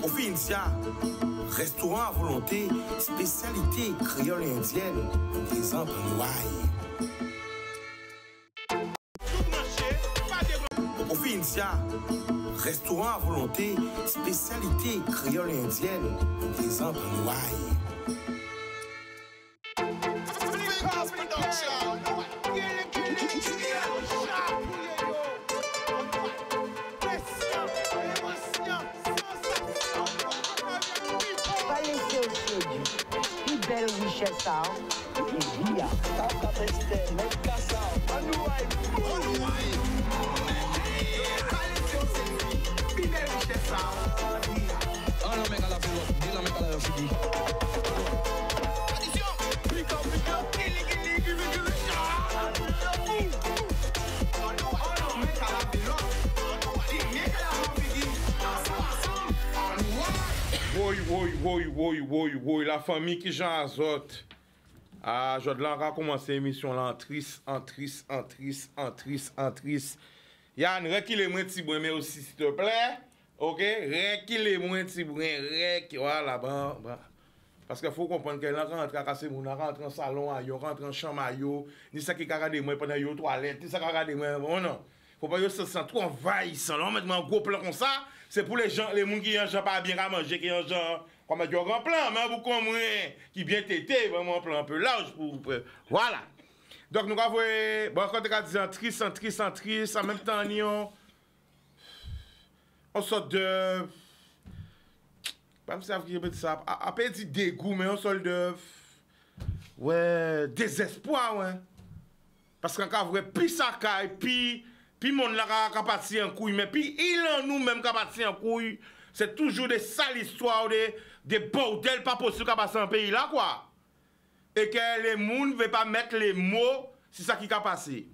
Provincia, restaurant à volonté, spécialité créole et indienne, présent en Noailles. Provincia, restaurant à volonté, spécialité créole et indienne, présent en Noailles. Belle richesse, et via. Oui, la famille qui Jean Azote. Ah, je dois commencer l'émission là en triste. Yann, reculez-moi petit bruit, mais aussi s'il te plaît. Ok? Reculez-moi petit bruit. Voilà, bon. Parce qu'il faut comprendre qu'elle rentre à casser mon, rentre en salon, elle rentre en chambre, ni ça qui regarde moi pendant les toilettes, ni ça qui regarde moi. Oh non. Faut pas se sentir trop envahissant. Là, on met un gros plan comme ça. C'est pour les gens, les gens qui n'ont pas bien à manger, qui ont genre, comme un grand plan, mais beaucoup moins, qui bien tété, vraiment un plan un peu large pour. Voilà. Donc, nous avons, bon, quand on dit triste, en même temps, on sort de. Pas me servir de ça. Après, dit dégoût, mais on sort de. Ouais, désespoir, ouais. Parce qu'on a vrai, puis ça caille, puis mon la parti en couille, mais puis il en nous même qui parti en couille. C'est toujours des sales histoires, des bordels pas possible qui passent en pays là, quoi. Et que les gens ne veulent pas mettre les mots sur ça qui a passé.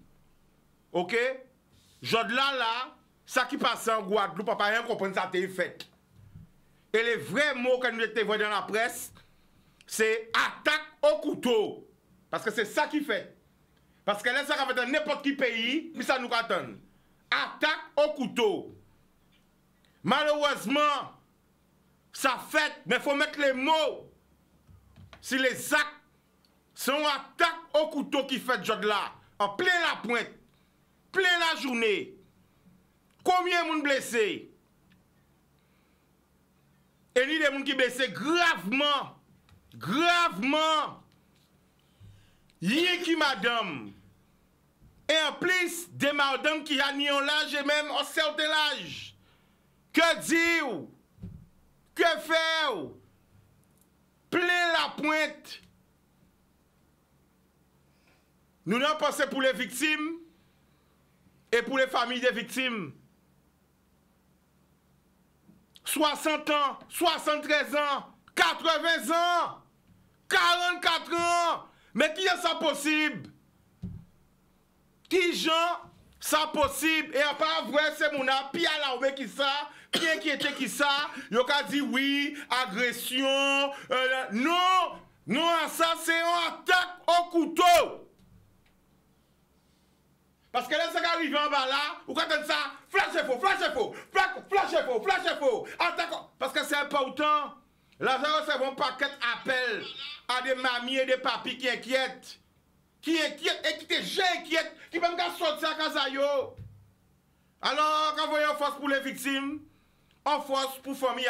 Ok? Là, ça qui passe en Guadeloupe, papa, rien comprendre ça t'est fait. Et les vrais mots que nous avons dans la presse, c'est attaque au couteau. Parce que c'est ça qui fait. Parce que là, ça va dans n'importe quel pays, mais ça nous attend. Attaque au couteau. Malheureusement, ça fait, mais il faut mettre les mots. Si les actes sont attaque au couteau qui fait ce job-là, en plein la pointe, plein la journée, combien de monde blessés? Et ni des gens qui blessés gravement. Rien qui madame. Et en plus, des madames qui ont l'âge et même un certain âge. Que dire? Que faire? Plein la pointe. Nous n'avons pensé pour les victimes et pour les familles des victimes. 60 ans, 73 ans, 80 ans, 44 ans. Mais qui est ça possible? Qui gens ça possible? Et à part vrai, c'est mon api à la qui ça, qui inquiété qui ça, yo ka dit oui, agression, non, ça c'est une attaque au couteau. Parce que là, ça qui arrive en bas là, ou quand ça, flash faux, attaque, parce que c'est important. Là, ça recevons un paquet d'appels à des mamies et des papis qui inquiètent. Qui inquiètent, qui peuvent sortir à Kazayo. Alors, quand vous voyez en force pour les victimes, en force pour la famille.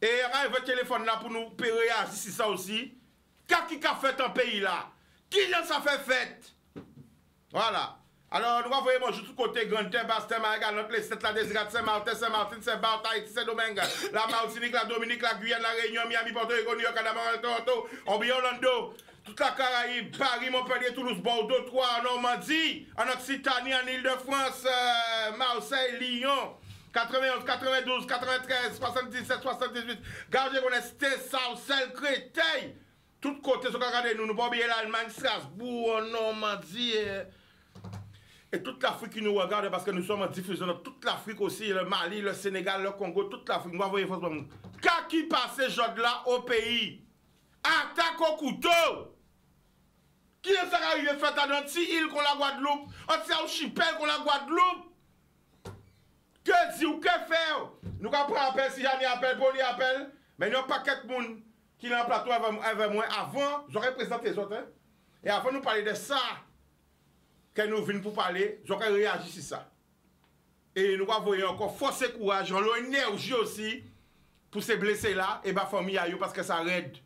Et il y a votre téléphone là pour nous réagir si ça aussi. Qu'est-ce qui a fait en pays là? Qui ça fait fête? Voilà. Alors, nous voyons moi, tout côté, Grand Terre, Basse-Terre, Marégal, notre les 7, la Désirade, Saint-Martin, Saint-Barth, Haïti, Saint-Domingue, la Martinique, la Dominique, la Guyane, la Réunion, Miami, Porto Rico, New York, Canada, Toronto, Orlando, toute la Caraïbe, Paris, Montpellier, Toulouse, Bordeaux, Troyes, en Normandie, en Occitanie, en Île-de-France, Marseille, Lyon, 91, 92, 93, 77, 78, Gardez-Goneste, Saucelle, Créteil, tout côté, ce qu'on regarde, nous ne pouvons pas oublier l'Allemagne, Strasbourg, Normandie, et toute l'Afrique qui nous regarde parce que nous sommes en diffusion dans toute l'Afrique aussi, le Mali, le Sénégal, le Congo, toute l'Afrique. Nous voyons qu'est-ce qui passe ce jour-là au pays? Attaque au couteau! Qui est-ce qui est arrivé fait à notre île qu'on la Guadeloupe? On s'est au Chipel qu'on la Guadeloupe? Que dit ou que faire? Nous avons pris appel si j'en ai appel, pour lui appel. Mais il n'y a pas quelques monde qui est en plateau avec moi. Avant, j'aurais présenté les autres. Hein? Et avant de nous parler de ça, que nous venons pour parler, j'aurais réagi sur ça. Et nous avons encore force et courage, on a l'énergie aussi pour ces blessés là, et ma famille a eu parce que ça raide.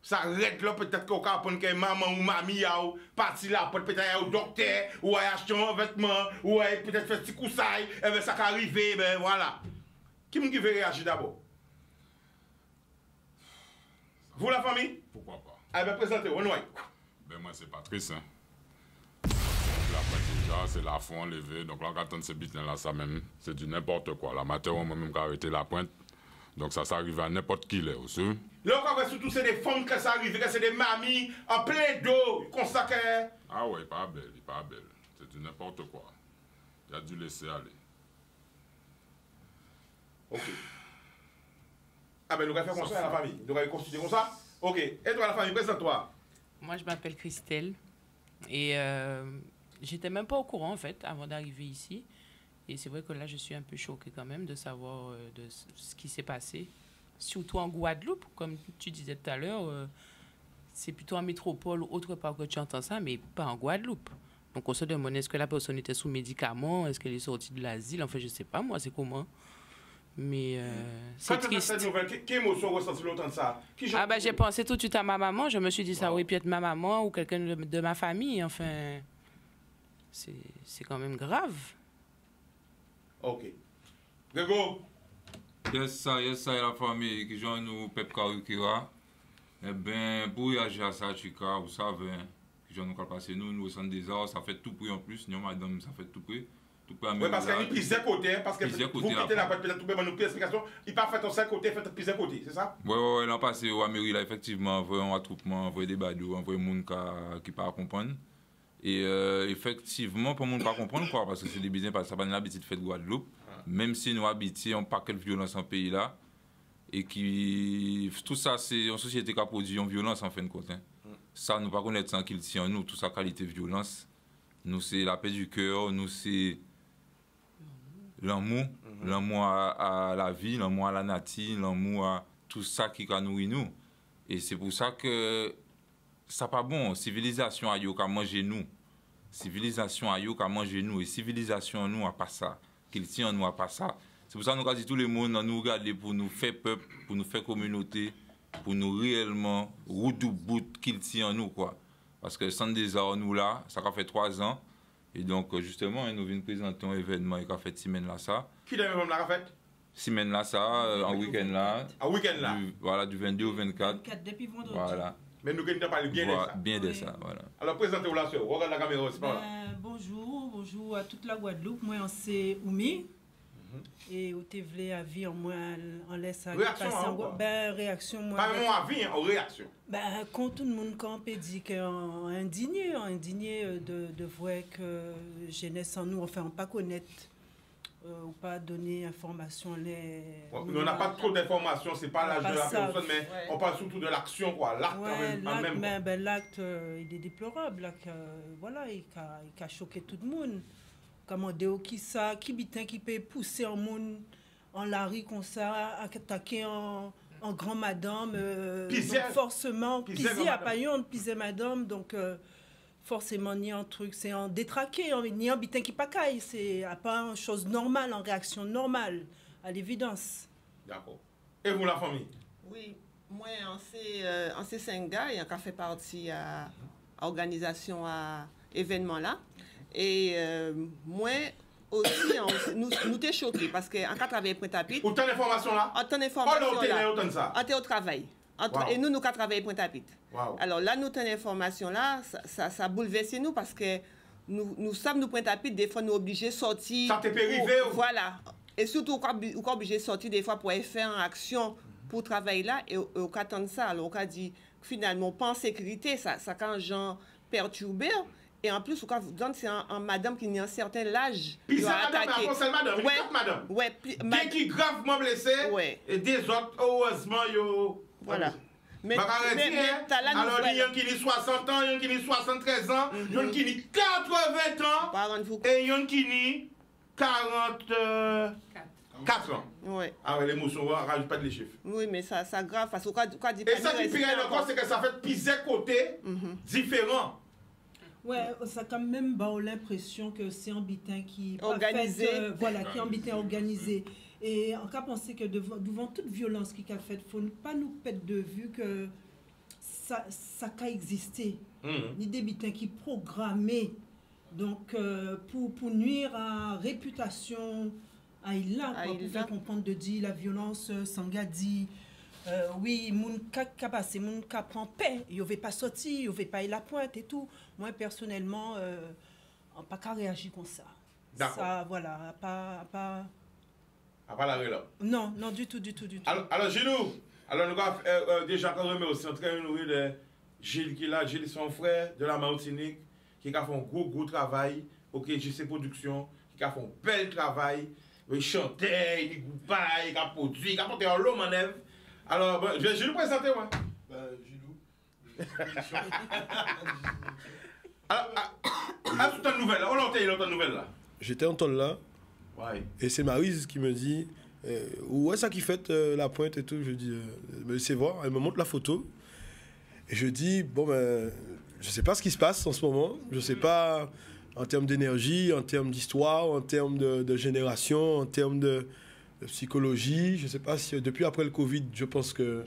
Ça raide là, peut-être qu'on peut apprendre que maman ou mamie a parti là, peut-être aller au docteur, ou aller acheter un vêtement, ou aller peut-être faire un petit coussaille, et bien ça qui arrive, ben voilà. Qui veut réagir d'abord? Vous la famille? Pourquoi pas? Ah ben présentez-vous, nous. Ben moi c'est Patrice. Hein. Là, déjà, c'est la fond enlevée. Donc là, on attend ces bitins là, ça même, c'est du n'importe quoi. La matière, moi-même, qui a arrêté la pointe. Donc ça arrive à n'importe qui là aussi. Là, on voit surtout c'est des femmes que ça arrive, que c'est des mamies en plein d'eau, comme ça que... Ah ouais, pas belle, pas belle. C'est du n'importe quoi. Il a dû laisser aller. Ok. Ah ben nous allons faire comme ça à la famille. Nous allons constituer comme ça. Ok. Et toi la famille, présente-toi. Moi, je m'appelle Christelle. Et j'étais même pas au courant, en fait, avant d'arriver ici. Et c'est vrai que là, je suis un peu choquée quand même de savoir de ce qui s'est passé. Surtout en Guadeloupe, comme tu disais tout à l'heure, c'est plutôt en métropole ou autre part que tu entends ça, mais pas en Guadeloupe. Donc on se demande, est-ce que la personne était sous médicaments? Est-ce qu'elle est sortie de l'asile? Enfin, je sais pas, moi, c'est comment. Mais c'est triste. Cette nouvelle, quelle émotion ressenti longtemps de ça? Ah ben j'ai pensé tout de suite à ma maman. Je me suis dit ça aurait pu être ma maman ou quelqu'un de ma famille. Enfin, c'est quand même grave. Ok. Grégo? Yes, ça, la famille qui joue nous, Pep Karukira. Eh bien, pour réagir à ça, Chika, vous savez, qui joue nous passer nous au centre des arts, ça fait tout prix en plus. Nous, madame, ça fait tout prix. Oui, parce qu'il y a plusieurs côtés, parce que vous quittez la porte, peut-être tout le monde nous explication, il pas fait un seul côté, fait plusieurs côtés, c'est ça? Oui, l'an passé, au Amérique, là, effectivement, on voit un attroupement, on voit des badauds, on voit des gens qui ne pas comprendre. Et effectivement, pour les gens ne pas comprendre, quoi, parce que c'est des business, parce que ça n'a pas l'habitude de faire de Guadeloupe, même si nous habitons, on pas quelle violence en pays là, et qui tout ça, c'est une société qui a produit une violence en fin de compte. Hein. Ça, nous ne pas connaître sans qu'il tient en nous, toute sa qualité de violence. Nous, c'est la paix du cœur, nous, c'est l'amour, l'amour à la vie, l'amour à la nature, l'amour à tout ça qui a nourri nous. Et c'est pour ça que ça pas bon. Civilisation a yo qu'à manger nous. Civilisation a yo qu'à manger nous. Et civilisation nous a pas ça. Qu'il tient nous a pas ça. C'est pour ça que nous avons tout le monde nous regarder pour nous faire peuple, pour nous faire communauté, pour nous réellement redoubler qu'il tient nous quoi. Parce que sans des arts nous là, ça a fait 3 ans. Et donc, justement, nous venons présenter un événement qui a fait 6 semaines là, ça. Qui l'événement l'a fait? 6 semaines là, ça, en week-end là. En week-end là? Voilà, du 22 au 24. 24 depuis vendredi. Voilà. Mais nous avons parlé bien de ça. Bien de ça, voilà. Alors, présentez-vous là, sur. Regarde la caméra aussi, par là. Bonjour à toute la Guadeloupe. Moi, c'est Oumi. Et au TV à vie, moi, on laisse réaction, hein, réaction, moi. Pas même en vie, en réaction. Quand tout le monde campe et dit qu'on est indigné de voir que jeunesse en nous, enfin, on ne pas connaître ou pas donner information. On n'a pas trop d'informations, c'est pas l'âge de la personne, mais on parle surtout de l'action, quoi. L'acte même. L'acte, il est déplorable. Voilà, il a choqué tout le monde. Comment dire qui ça, qui bitin qui peut pousser un monde en la rue comme ça, attaquer en grand madame, donc forcément, piser à paillon, piser madame, donc forcément ni un truc, c'est en détraqué, ni un bitin qui pacaille, c'est pas une chose normale, en réaction normale, à l'évidence. D'accord. Et vous la famille? Oui, moi en ces 5 gars, il y a fait partie à l'organisation à événement là. Et moi aussi, nous t'es choqués parce qu'en cas de travail Pointe-à-Pitre. Autant d'informations là? Autant d'informations là. Autant de ça? On était au travail. Et nous travaillons Pointe-à-Pitre. Alors là, nous avons information là, ça bouleverse nous parce que nous sommes nous Pointe-à-Pitre, des fois nous obligés de sortir. Ça t'est périvé? Voilà. Et surtout, nous sommes obligés de sortir des fois pour faire une action pour travailler là. Et on attend ça. Alors on a dit finalement, pas en sécurité, ça quand gens perturbés. Et en plus, c'est un madame qui n'a un certain âge. Puis c'est madame, mais avant c'est madame, ouais, madame. Ouais, qui est gravement blessé, ouais. Et des autres, heureusement, yo. Voilà. Mais alors, il y a qui a 60 ans, il y a qui a 73 ans, il y a qui a 80 ans, et il y a qui 44 ans. Ouais. Ah ouais, l'émotion, on rajoute pas de les chiffres. Oui, mais ça grave, parce qu'on dit Et ça qui pire encore, c'est que ça fait plusieurs côtés différents. Ouais, ça a quand même l'impression que c'est un bitin qui organisé, voilà, qui est un bitin organisé. Et on peut penser que devant toute violence qui a fait, faut pas nous perdre de vue que ça a existé. Ni des bitins qui programmés donc pour nuire à la réputation à Ila, pour faire comprendre de dire la violence s'engadi. Oui, moun ka passé, moun ka prend paix, il veut pas sortir, il veut pas y la pointe et tout. Moi personnellement, on pas qu'à réagir comme ça. D'accord. Ça voilà, pas À part la rue là. Non, du tout. Alors Gilou, alors nous avons déjà quand même aussi en train de nourrir de Gilles qui est là, Gilles son frère de la Martinique qui a fait un gros travail, OK, JC Production, qui a fait un bel travail, il chantait, il goupait, il a produit, il a porté un lot manœuvre. Alors, bon, je vais nous présenter, moi. Gilou. Alors, toute une nouvelle, on l'entend une nouvelle là. J'étais en tonne là, Ouais. et c'est Maryse qui me dit où est-ce qui fait la pointe et tout. Je dis, c'est voir, elle me montre la photo. Et je dis, bon, ben, je sais pas ce qui se passe en ce moment. Je sais pas en termes d'énergie, en termes d'histoire, en termes de génération, en termes de psychologie. Je sais pas si, depuis après le Covid, je pense que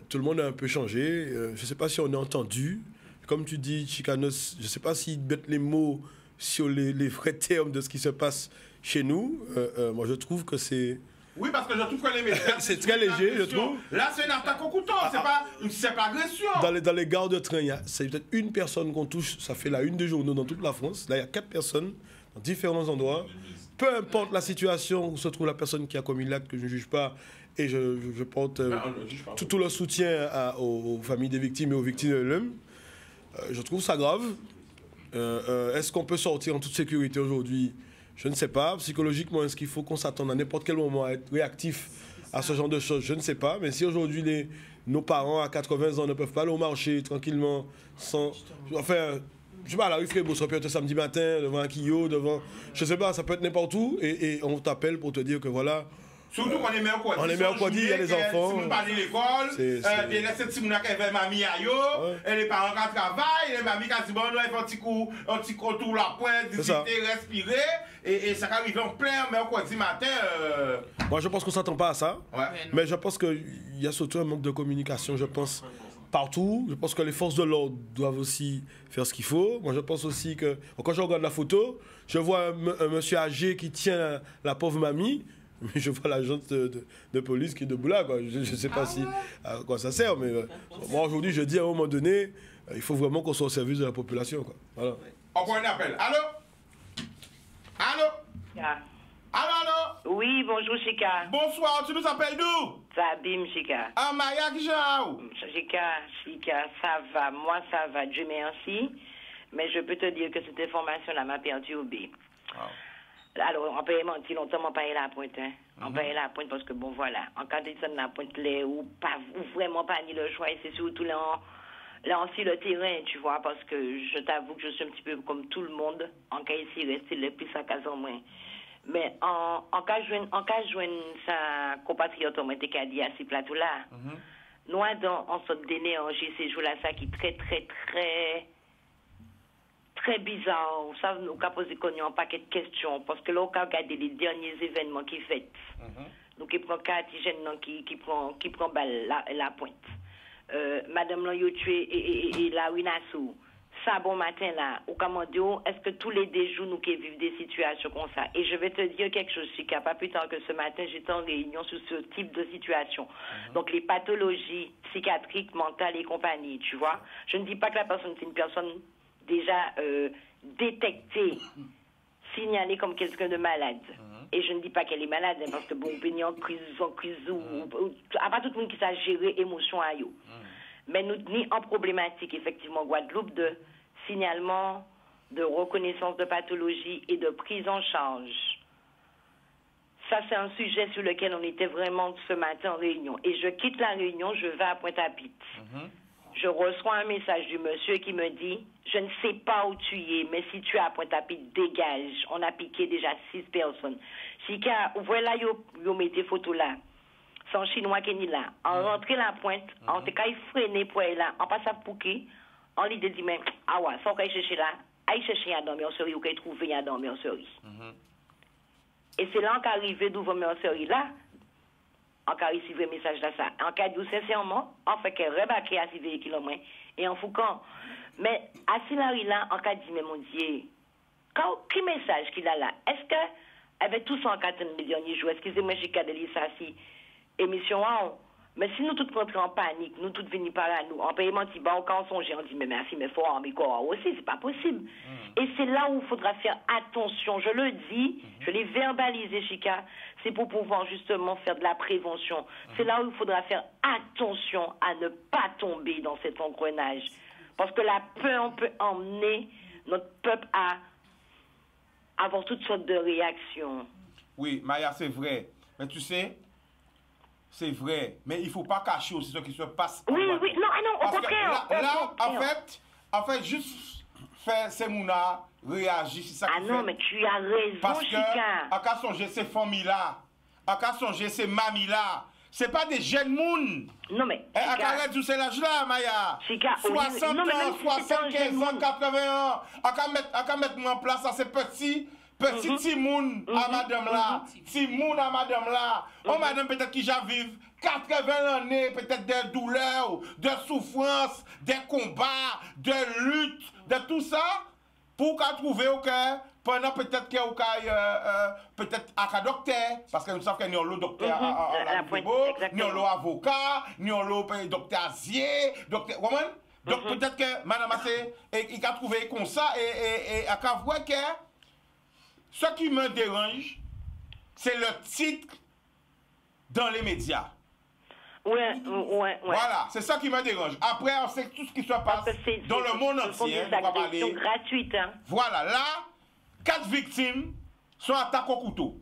tout le monde a un peu changé. Je sais pas si on est entendu. Comme tu dis, Chicanos, je sais pas s'ils mettent les mots sur les vrais termes de ce qui se passe chez nous. Moi, je trouve que c'est... Oui, parce que je trouve que les médias... C'est très léger, je trouve. Là, c'est une attaque au couteau, c'est pas agression. Dans les gares de train, c'est peut-être une personne qu'on touche, ça fait la une des journaux dans toute la France. Là, il y a 4 personnes dans différents endroits. Peu importe la situation où se trouve la personne qui a commis l'acte, que je ne juge pas, et je porte tout le soutien aux familles des victimes et aux victimes eux-mêmes. Je trouve ça grave. Est-ce qu'on peut sortir en toute sécurité aujourd'hui ? Je ne sais pas. Psychologiquement, est-ce qu'il faut qu'on s'attende à n'importe quel moment à être réactif à ce genre de choses? Je ne sais pas. Mais si aujourd'hui, nos parents à 80 ans ne peuvent pas aller au marché tranquillement, sans... Enfin, je sais pas, à la rue Frébeau, ça peut être samedi matin, devant un quillot, devant... Je sais pas, ça peut être n'importe où. Et on t'appelle pour te dire que voilà... Surtout qu'on est mercredi. On est mercredi, il y a les enfants. Si on parle de l'école, il y a cette petite qui avait mamie à yo, et les parents qui travaillent, les mamies qui disent bon, nous avons un petit contour la pointe, discuter, respirer, et ça arrive en plein mercredi matin. Moi, je pense qu'on ne s'attend pas à ça. Ouais. Mais je pense qu'il y a surtout un manque de communication, je pense, partout. Je pense que les forces de l'ordre doivent aussi faire ce qu'il faut. Moi, je pense aussi que, quand je regarde la photo, je vois un monsieur âgé qui tient la pauvre mamie. Mais je vois l'agent de police qui est debout là, quoi. Je ne sais pas à quoi ça sert, mais moi aujourd'hui je dis à un moment donné, il faut vraiment qu'on soit au service de la population, quoi. Voilà. Encore un appel. Allô? Allô? Yeah. Allô? Oui, bonjour Chika. Bonsoir, tu nous appelles d'où? Sabim Chika. Ah, Maya, qui Chika, ça va. Moi, ça va. Dieu merci. Mais je peux te dire que cette information-là m'a perturbée. Oh. Alors, on peut mentir longtemps, on paye la pointe. Hein. On paye la pointe parce que, bon, voilà. En cas de la pointe, ou vraiment pas ni le choix, et c'est surtout là aussi le terrain, tu vois, parce que je t'avoue que je suis un petit peu comme tout le monde. En cas ici, rester le plus à casa moins. Mais en cas de joindre sa compatriote, on m'a dit à ces plateaux-là. Nous, on s'est donné en ces jours-là, ça qui est très, très, très... très bizarre. Ça nous a posé un paquet de questions parce que là on a regardé les derniers événements qui fait. Donc il prend Katigène qui prend balle la pointe. Madame Lan tué et la Winassou. Ça bon matin là, au Camandio, est-ce que tous les deux jours nous qui vivons des situations comme ça? Et je vais te dire quelque chose, Chika, pas plus tard que ce matin, j'étais en réunion sur ce type de situation. Donc les pathologies psychiatriques, mentales et compagnie, tu vois. Je ne dis pas que la personne c'est une personne déjà détectée, signalée comme quelqu'un de malade. Et je ne dis pas qu'elle est malade, hein, parce que bon, on peut en crise à part tout le monde qui sait gérer émotion à eux. Mais nous ni en problématique, effectivement, Guadeloupe, de signalement, de reconnaissance de pathologie et de prise en charge. Ça, c'est un sujet sur lequel on était vraiment ce matin en réunion. Et je quitte la réunion, je vais à Pointe-à-Pitre. je reçois un message du monsieur qui me dit, je ne sais pas où tu es, mais si tu es à Pointe-à-Pitre, dégage. On a piqué déjà 6 personnes. Chika, voilà, yo mettez photo là. Son chinois qui est là. En rentrant la pointe, en tout cas, il freine pour elle là. En passant pour qui? On lui dit, mais, ah ouais, faut qu'elle cherche là. Aille chercher à dormir en série ou qu'elle trouve à dormir en série. Et c'est là qu'on est arrivé d'ouvrir en série là. On a reçu le message là, ça. En cas de sincèrement, on fait qu'elle rebaquer à 6 véhicules au moins. Et en foucant. Mais à Silari là, on a dit, mais mon Dieu, quel message qu'il a là? Est-ce que, avec tout 140 millions de jours, excusez-moi, j'ai cadré ça si, émission, mais si nous tous rentrons en panique, nous tous venons par là, nous, en paiement, quand on songe, on dit, mais merci, mais il faut mais quoi aussi, c'est pas possible. Et c'est là où il faudra faire attention. Je le dis, je l'ai verbalisé, Chika, c'est pour pouvoir justement faire de la prévention. C'est là où il faudra faire attention à ne pas tomber dans cet engrenage. Parce que la peur peut emmener notre peuple à avoir toutes sortes de réactions. Oui, Maya, c'est vrai. Mais tu sais, c'est vrai. Mais il ne faut pas cacher aussi ce qui se passe. Oui, oui, non, au contraire. Là, en fait, juste faire ces mouna réagir, c'est ça qui fait. Non, mais tu as raison, parce que, Chika. à qu'à songer ces familles-là, à qu'à songer ces mamies-là, c'est pas des jeunes mouns. Non, mais. À qu'à tout c'est l'âge-là, Maya. Chika, 60 ans, 75 ans, 80 ans. À qu'à mettre en place à ces petits Timoun à madame là. Timoun à madame là. Oh, madame, peut-être qui j'ai vive 80 années, peut-être des douleurs, de souffrances, des combats, de luttes, de tout ça, pour qu'à trouver au cœur. Pendant peut-être qu'il y a peut-être un docteur, parce que nous savons qu'il y a un docteur à la Fribo, il y a un avocat, il y a un docteur Azier, docteur. Donc peut-être que madame il a trouvé comme ça et à voir que ce qui me dérange, c'est le titre dans les médias. Ouais. Voilà, c'est ça qui me dérange. Après, on sait tout ce qui se passe dans le monde entier. C'est une agression gratuite. Hein. Voilà, là. 4 victimes sont attaquées au couteau.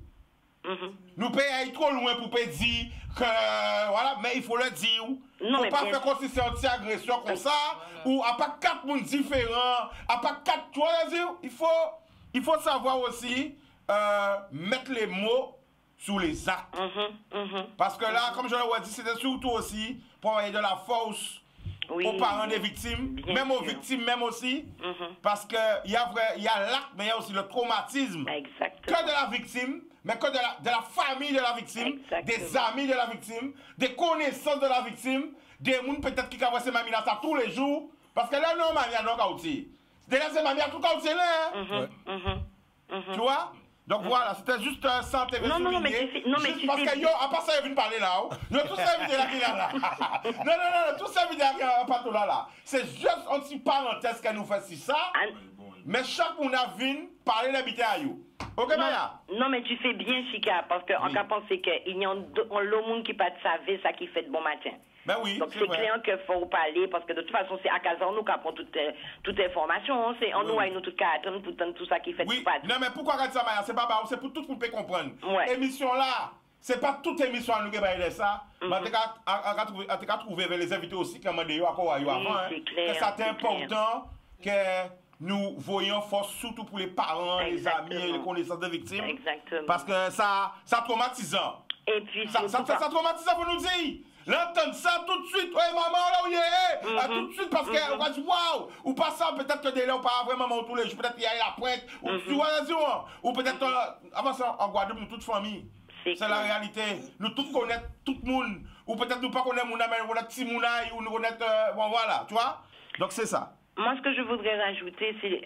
Nous pouvons aller trop loin pour dire que, voilà, mais il faut le dire. Il ne faut pas faire comme si c'est une agression comme ça, ou à part 4 mondes différents, à part 4 toi, il faut savoir aussi mettre les mots sous les actes. Parce que là, comme je l'ai dit, c'était surtout aussi pour envoyer de la force aux parents des victimes, même aux victimes même aussi, parce qu'il y a l'acte, mais il y a aussi le traumatisme. Que de la victime, mais que de la famille de la victime, des amis de la victime, des connaissances de la victime, des gens peut-être qui voient ces mamies là ça tous les jours, parce que là, non, mamie a donc cautier. Déjà, ces mamies a tout cautier là. Tu vois? Donc voilà, c'était juste un santé non, mais parce que yo, à part ça, ils viennent parler là. Yo, tout ça, vidéo là. Non, tout ça, vidéo là. C'est juste une petite parenthèse qu'elle nous fait si ça. Mais chaque monde a vu parler d'habiter à you. Ok, Maya? Non, mais tu fais bien, Chika, parce qu'en cas pensé qu'il y a un monde qui pas savent ça qui fait de bon matin. Ben oui, donc c'est clair qu'il faut parler parce que de toute façon c'est à Kazan nous qui avons toute information, c'est en nous à nous tout cas attendre tout ça qui fait oui. Non mais pourquoi regarde ça Maya, c'est pas c'est pour tout le monde peut comprendre. Émission là, c'est pas toute émission à nous qui va ça. Mais on t'a trouvé les invités aussi qui ont demandé à quoi avant que ça c'est important que nous voyons force surtout pour les parents, les amis et les connaissances de victimes. Exactement. Parce que ça traumatisant. Et puis ça traumatisant pour nous dire. L'entendre ça tout de suite, ouais maman là où il est, tout de suite parce qu'on va dire waouh, ou pas ça, peut-être que délai ou pas vraiment tous les jours, peut-être qu'il y a la pointe, ou tu vois, ou peut-être avant ça en Guadeloupe, nous toute famille. C'est la réalité. Nous tous connaissons tout le monde, ou peut-être nous pas connaissons mon mais nous connaissons petit Mouna, ou nous connaissons, bon voilà, tu vois. Donc c'est ça. Moi, ce que je voudrais rajouter, c'est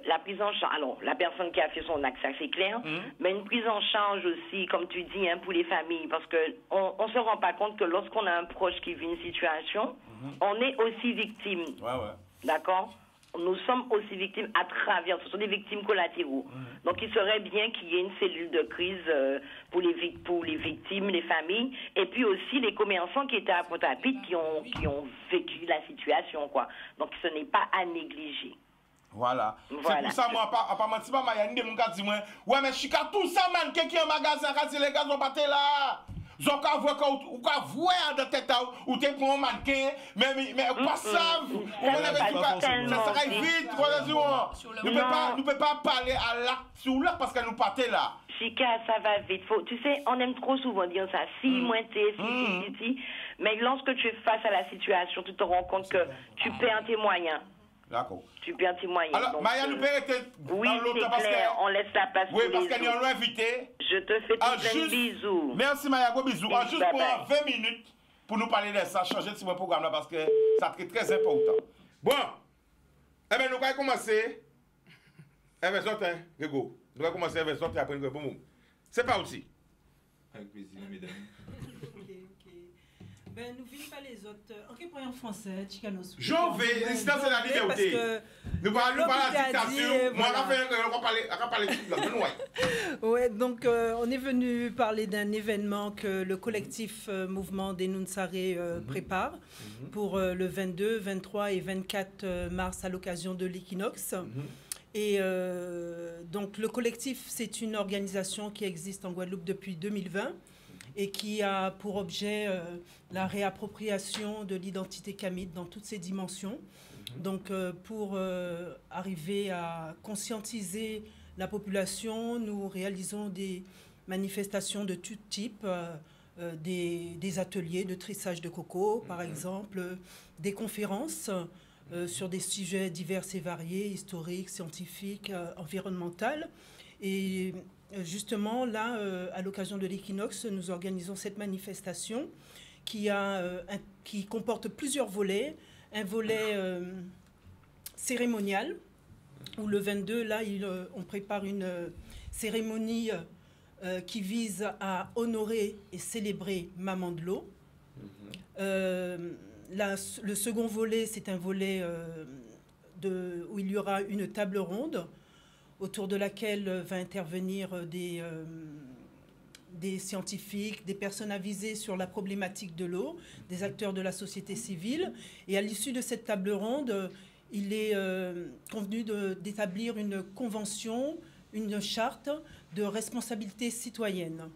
la prise en charge. Alors, la personne qui a fait son acte, ça c'est clair, mais une prise en charge aussi, comme tu dis, hein, pour les familles, parce qu'on ne se rend pas compte que lorsqu'on a un proche qui vit une situation, on est aussi victime. D'accord? Nous sommes aussi victimes à travers, ce sont des victimes collatéraux. Donc il serait bien qu'il y ait une cellule de crise pour les victimes, les familles, et puis aussi les commerçants qui étaient à Pointe-à-Pitre qui ont vécu la situation, quoi. Donc ce n'est pas à négliger. Voilà. C'est pour ça, moi, à part mentir, il y a une de mon gars qui dit, ouais, mais Chika, tout ça, man, qui est en magasin, quand les gars ont battu là. Zon ka vwe ou ka vwe an de tête ou te prend un mannequin mais pas ça ça serait vite nous peut pas parler à l'acte sur là parce que nous partons là. Chica, ça va vite. Tu sais, on aime trop souvent dire ça. Si, moi, si. Mais lorsque tu es face à la situation, tu te rends compte que tu perds tes moyens. D'accord. Tu perds tes moyens. Alors, Maya, nous peut être oui, c'est clair. On laisse la place pour les autres. Oui, parce qu'on l'a invité. Je te fais plein de bisous. Merci, Maya. Gros bisous. Juste pour 20 minutes pour nous parler de ça, changer de programme là parce que ça est très important. Bon. Eh bien, nous allons commencer. Eh bien, sortez, Grégo. Nous allons commencer avec sortir après une bon. C'est pas aussi. Avec plaisir, mesdames. Ben, nous venons pas les autres. Ok, pour en français, Chicanos. J'en vais, c'est la liberté. Nous parlons de la dictature. Moi, on va parler de ouais, donc on est venu parler d'un événement que le collectif Mouvement des Nunsaré prépare pour le 22, 23 et 24 mars à l'occasion de l'équinoxe. Et donc le collectif, c'est une organisation qui existe en Guadeloupe depuis 2020 et qui a pour objet la réappropriation de l'identité kamite dans toutes ses dimensions. Donc pour arriver à conscientiser la population, nous réalisons des manifestations de tout type, des ateliers de trissage de coco, par exemple, des conférences sur des sujets divers et variés, historiques, scientifiques, environnementaux. Et justement, là, à l'occasion de l'équinoxe, nous organisons cette manifestation qui comporte plusieurs volets. Un volet cérémonial, où le 22, là, on prépare une cérémonie qui vise à honorer et célébrer Maman de l'eau. Le second volet, c'est un volet où il y aura une table ronde autour de laquelle va intervenir des scientifiques, des personnes avisées sur la problématique de l'eau, des acteurs de la société civile. Et à l'issue de cette table ronde, il est convenu d'établir une convention, une charte de responsabilité citoyenne.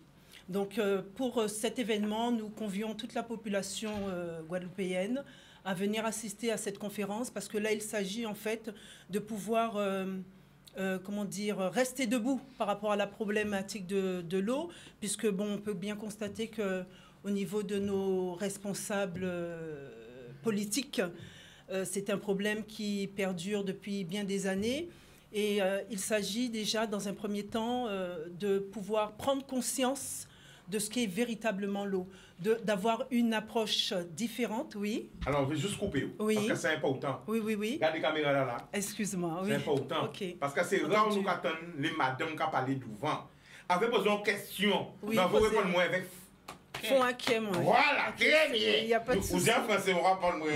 Donc pour cet événement, nous convions toute la population guadeloupéenne à venir assister à cette conférence parce que là, il s'agit en fait de pouvoir rester debout par rapport à la problématique de l'eau, puisque on peut bien constater qu'au niveau de nos responsables politiques, c'est un problème qui perdure depuis bien des années. Et il s'agit déjà, dans un premier temps, de pouvoir prendre conscience de ce qu'est véritablement l'eau, d'avoir une approche différente, oui. Alors, on veut juste couper, oui. Parce que c'est important. Oui. Regardez les caméras là. Excuse-moi, oui. C'est important. Okay. Parce que c'est rare nous attendons les madames qui parlent devant. Avez besoin de questions. Oui, vous répondre moi avec... Font un quai, moi. Voilà, très bien. Il n'y a pas de souci. Vous êtes en français, on va prendre moi.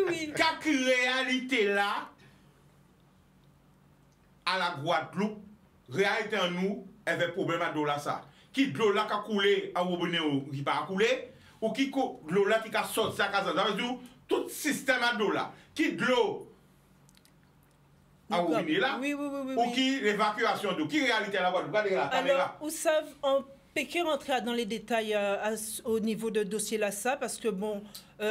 Oui. Quelle réalité là, à la Guadeloupe, réalité en nous, avait problème à l'eau là ça. Qui de l'eau là qui a coulé à robinet ou qui pas coulé, ou qui de l'eau là qui a sorti à casa. Ça veut dire tout système à l'eau là. Qui de l'eau à robinet là, ou qui l'évacuation d'eau. Qui réalité à la Guadeloupe. Regardez la caméra. Alors, vous savez, on peut rentrer dans les détails au niveau de dossier là ça, parce que bon,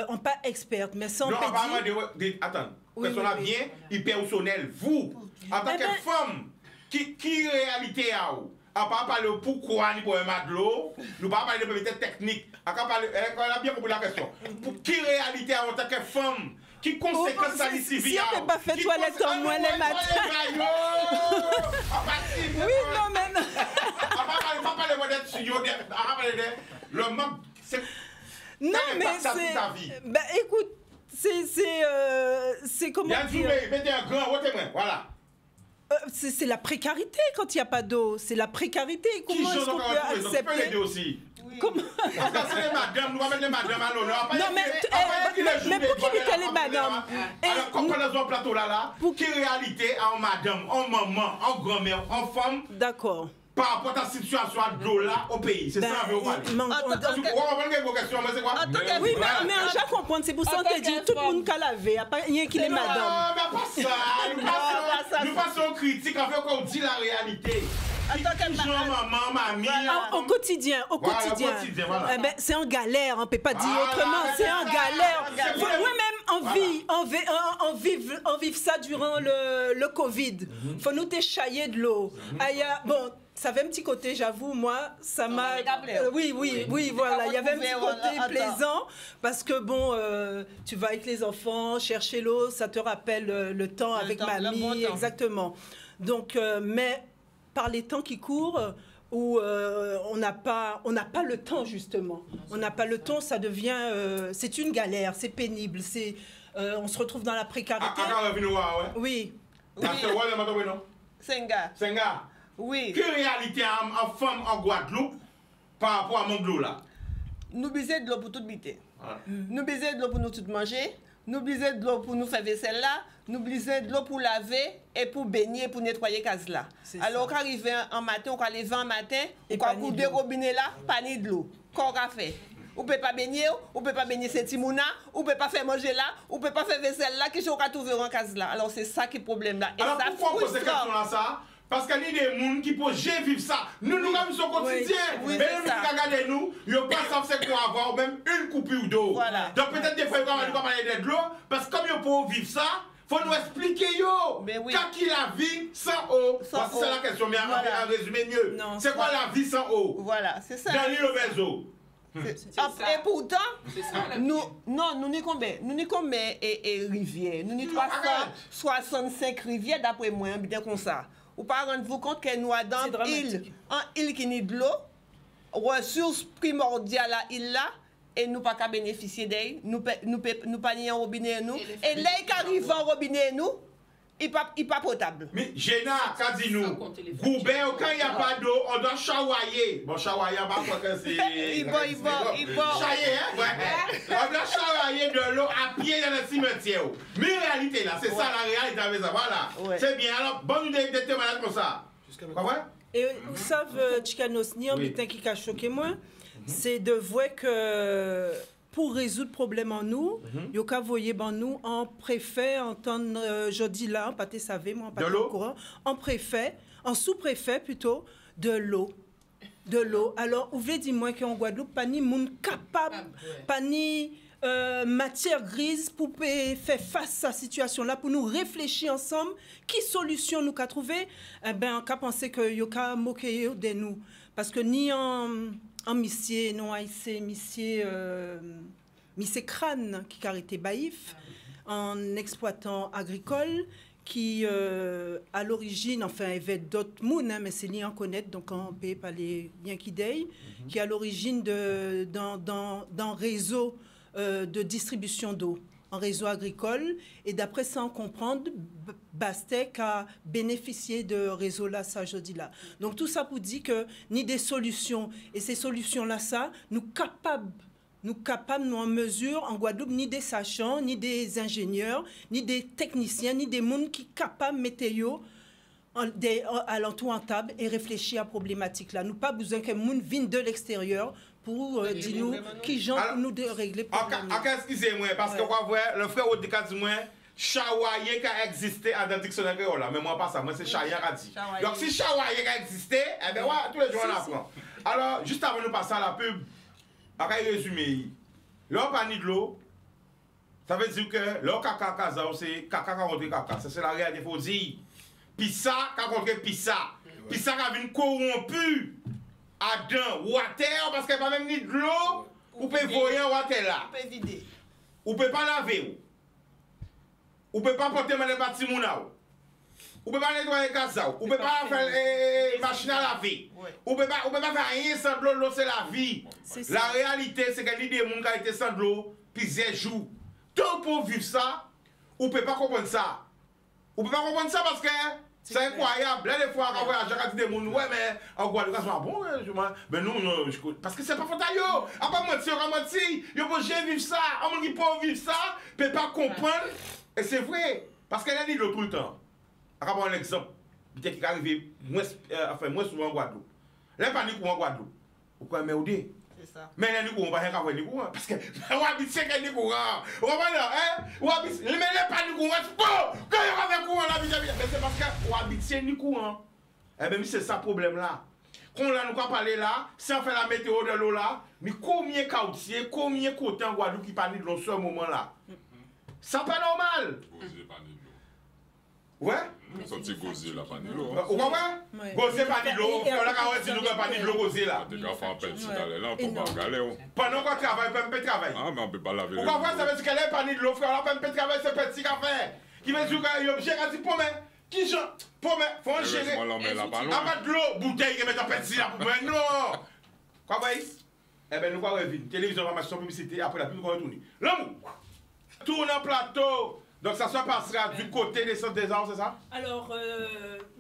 on pas experte, mais sans non, attends, personne là bien, hypersonnel. Vous, en tant que femme, qui réalité à vous? On ne parle pas de pourquoi ni pour un madlo, nous ne parlons pas de peut-être technique. On a bien compris la question. Pour qui réalité en tant que femme? Qui conséquence ça civile? Si on n'a pas fait toilette en moins les matins. Oui, non, mais non. On ne parle pas de modèle studio. On va parler de le manque. Non, mais c'est. Ben écoute, c'est comment dire. Mettez un grand, voilà. C'est la précarité quand il n'y a pas d'eau. C'est la précarité. Comment est-ce qu'on peut accepter? On peut l'aider aussi. Oui. Comment? Parce que c'est les madames, nous allons mettre les madames à l'honneur. Non, mais pour qui mettez les madames? Alors, comme on est sur le plateau là, pour qui réalité en madame, en maman, en grand-mère, en femme? D'accord. Par rapport à la situation de l'eau là au pays. C'est ça qu'on veut parler. Oui, mais en chaque comprendre, c'est pour ça qu'on te dit tout le monde qui a lavé, il n'y a qui les madames. Non, mais pas ça. Nous passons critique en fait qu'on dit la réalité. En tant que maman, mamie. Au quotidien, Voilà. Eh ben, c'est en galère, on ne peut pas dire autrement, c'est en galère. Moi-même, on vit ça durant le Covid. Faut nous t'échailler de l'eau. Bon, ça avait un petit côté, j'avoue, moi, ça m'a... Oui, voilà, il y avait un petit côté plaisant, parce que bon, tu vas avec les enfants, chercher l'eau, ça te rappelle le temps avec mamie, exactement. Donc, mais par les temps qui courent, où on n'a pas le temps, justement. On n'a pas le temps, ça devient... c'est une galère, c'est pénible, on se retrouve dans la précarité. Oui. Senga. Oui. Quelle réalité en femme en Guadeloupe par rapport à mon glou là? Nous besoin de l'eau pour tout biter. Nous besoin de l'eau pour nous tout manger. Nous besoin de l'eau pour nous faire vaisselle là. Nous besoin de l'eau pour laver et pour baigner, pour nettoyer case là. Alors, on arrive en matin, on lever en matin, on va couper des robinets là, pas ni de l'eau. Qu'est-ce qu'on fait? On ne peut pas baigner, on ne peut pas baigner cette timouna, on ne peut pas faire manger là, on ne peut pas faire vaisselle là, qu'est-ce qu'on va trouver en case là. Alors, c'est ça qui est le problème là. Et alors, ça pourquoi on pose cette question là ça? Parce qu'il y a des gens qui peuvent vivre ça. Nous, nous avons son quotidien. Mais nous, qui regardent nous, ils ne savent pas ce qu'on va avoir, même une coupure d'eau. Voilà. Donc peut-être des fois, ils vont parler de l'eau, parce que comme ils peuvent vivre ça, il faut nous expliquer, quand qu'il a vie sans eau. C'est la question, mais en résumé mieux. C'est quoi la vie sans eau? Voilà, c'est ça. Dans l'île aux eaux. Et pourtant, nous n'y combien et rivières. Nous n'y 365 rivières d'après moi, bien comme ça. Ou pas rendre-vous compte que nous avons dans île qui n'a de l'eau, ressources primordiales à l'île là, et nous pas qu'à bénéficier d'elle, nous pas ni en robinet nous, et là qui arrive en robinet nous, il pas potable. Mais Géna, qu'a dit nous, Goubert, quand il n'y a pas d'eau, on doit chawailler. Bon, chawailler, pas quoi que c'est. Il va. Chailler, hein? Ouais. On doit chawailler de l'eau à pied dans le cimetière. Mais réalité, là, c'est ça la réalité avec ça. Voilà. Ouais. C'est bien. Alors, bonne idée de témoigner comme ça. Et vous savez, Chikanos, ni un butin qui a choqué moi, c'est de voir que. Pour résoudre le problème en nous, il y a voyer ben nous en préfet, en temps jeudi là, pas te savez moi, pas au courant, en préfet, en sous-préfet plutôt, de l'eau. Alors, vous voulez dire moi qu'en Guadeloupe, pas ni monde capable, pas ni matière grise pour faire face à cette situation-là, pour nous réfléchir ensemble, qui solution nous qu'a trouvé, ben, on qu'a pensé que y a moqué de nous. Parce que ni en missier, non haïssé, missier crâne qui a été baïf, en exploitant agricole, qui à l'origine, enfin, il y avait d'autres mounes, hein, mais c'est lié en connaître, donc on peut pas les bien qui d'aille, qui est à l'origine d'un réseau de distribution d'eau, un réseau agricole, et d'après ça, on comprend, Bastec a bénéficié de réseau-là, ça, jeudi-là. Donc, tout ça pour dire que ni des solutions, et ces solutions-là, ça, nous capables, nous en mesure, en Guadeloupe, ni des sachants, ni des ingénieurs, ni des techniciens, ni des gens qui sont capables de météo à l'entour en table et réfléchir à la problématique là. Nous pas besoin que les gens viennent de l'extérieur pour dire nous qui gens pour nous de régler le problème. Excusez-moi, parce que le frère Odika dit moi, chawaye qui a existé à dans le dictionnaire créole là, mais moi pas ça, moi c'est chawaye qui a dit. Donc si chawaye qui a existé, eh bien tous les jours on apprend. Alors, juste avant de passer à la pub, à résumer, l'eau pas ni de l'eau, ça veut dire que l'eau caca, c'est caca contre caca, c'est la réalité, il faut dire. Pissa contre pissa. Pissa qui a une corrompu à dans water parce qu'elle n'a pas même ni de l'eau, ou peut voyer en water là. Ou peut vider. Ou peut pas laver. Ou peut pas porter les bâtiments là. Ou peut pas nettoyer casa. Ou peut pas faire machine à laver. Ou peut pas faire rien sans de l'eau, l'eau c'est la vie. La réalité c'est qu'il y a des gens qui ont été sans de l'eau, puis ils jouent. Tant pour vivre ça, ou peut pas comprendre ça. Ou peut pas comprendre ça parce que c'est incroyable. Là, des fois, quand on voyage, j'ai dit des gens, ouais, mais en Guadeloupe, c'est bon, mais nous, parce que c'est pas fatal, à pas mentir, on mentir, yo peut jamais vivre ça, on qui peut vivre ça, peut pas comprendre, et c'est vrai, parce qu'elle a dit tout le temps. On va prendre un exemple, peut-être qui arrive moins souvent en Guadeloupe. Là, pas ni courant en Guadeloupe. Pourquoi m'aider? Mais là, nous ne pouvons pas faire ni courant. Parce que on habite c'est qu'il y a ni courant. On va dire, hein? On habite, mais là, pas ni courant. Quand il y a un courant, là, mais c'est parce qu'on habite c'est ni courant. Eh bien, c'est ça le problème là. Quand là, nous avons parlé là, si on fait la météo de l'eau là, mais combien de quartiers, combien de côtés en Guadeloupe qui parlent de l'eau ce moment là? Ça pas normal. Ouais? Sorti gosé là, pas de l'eau. Vous comprenez? Gosé pas de l'eau, on a qu'à dire nous pas de l'eau gosé là. Des gars font un petit d'aller là, on peut pas regarder. Pendant qu'on travaille, on peut travailler. Ah, mais on peut pas laver. Vous comprenez? Ça veut dire qu'elle est pas de l'eau, frère, on peut travailler ce petit café. Qui veut dire qu'il y a un objet qui dit, pour moi, qui j'en, pour moi, faut en gérer. Avant de l'eau, bouteille qui met un petit là, pour moi, non. Quoi, voyez? Eh bien, nous allons revenir. Télévision, formation, publicité, après la pub, nous allons retourner. L'amour. Tourne en plateau. Donc ça se passera du côté des centres des arts, c'est ça? Alors,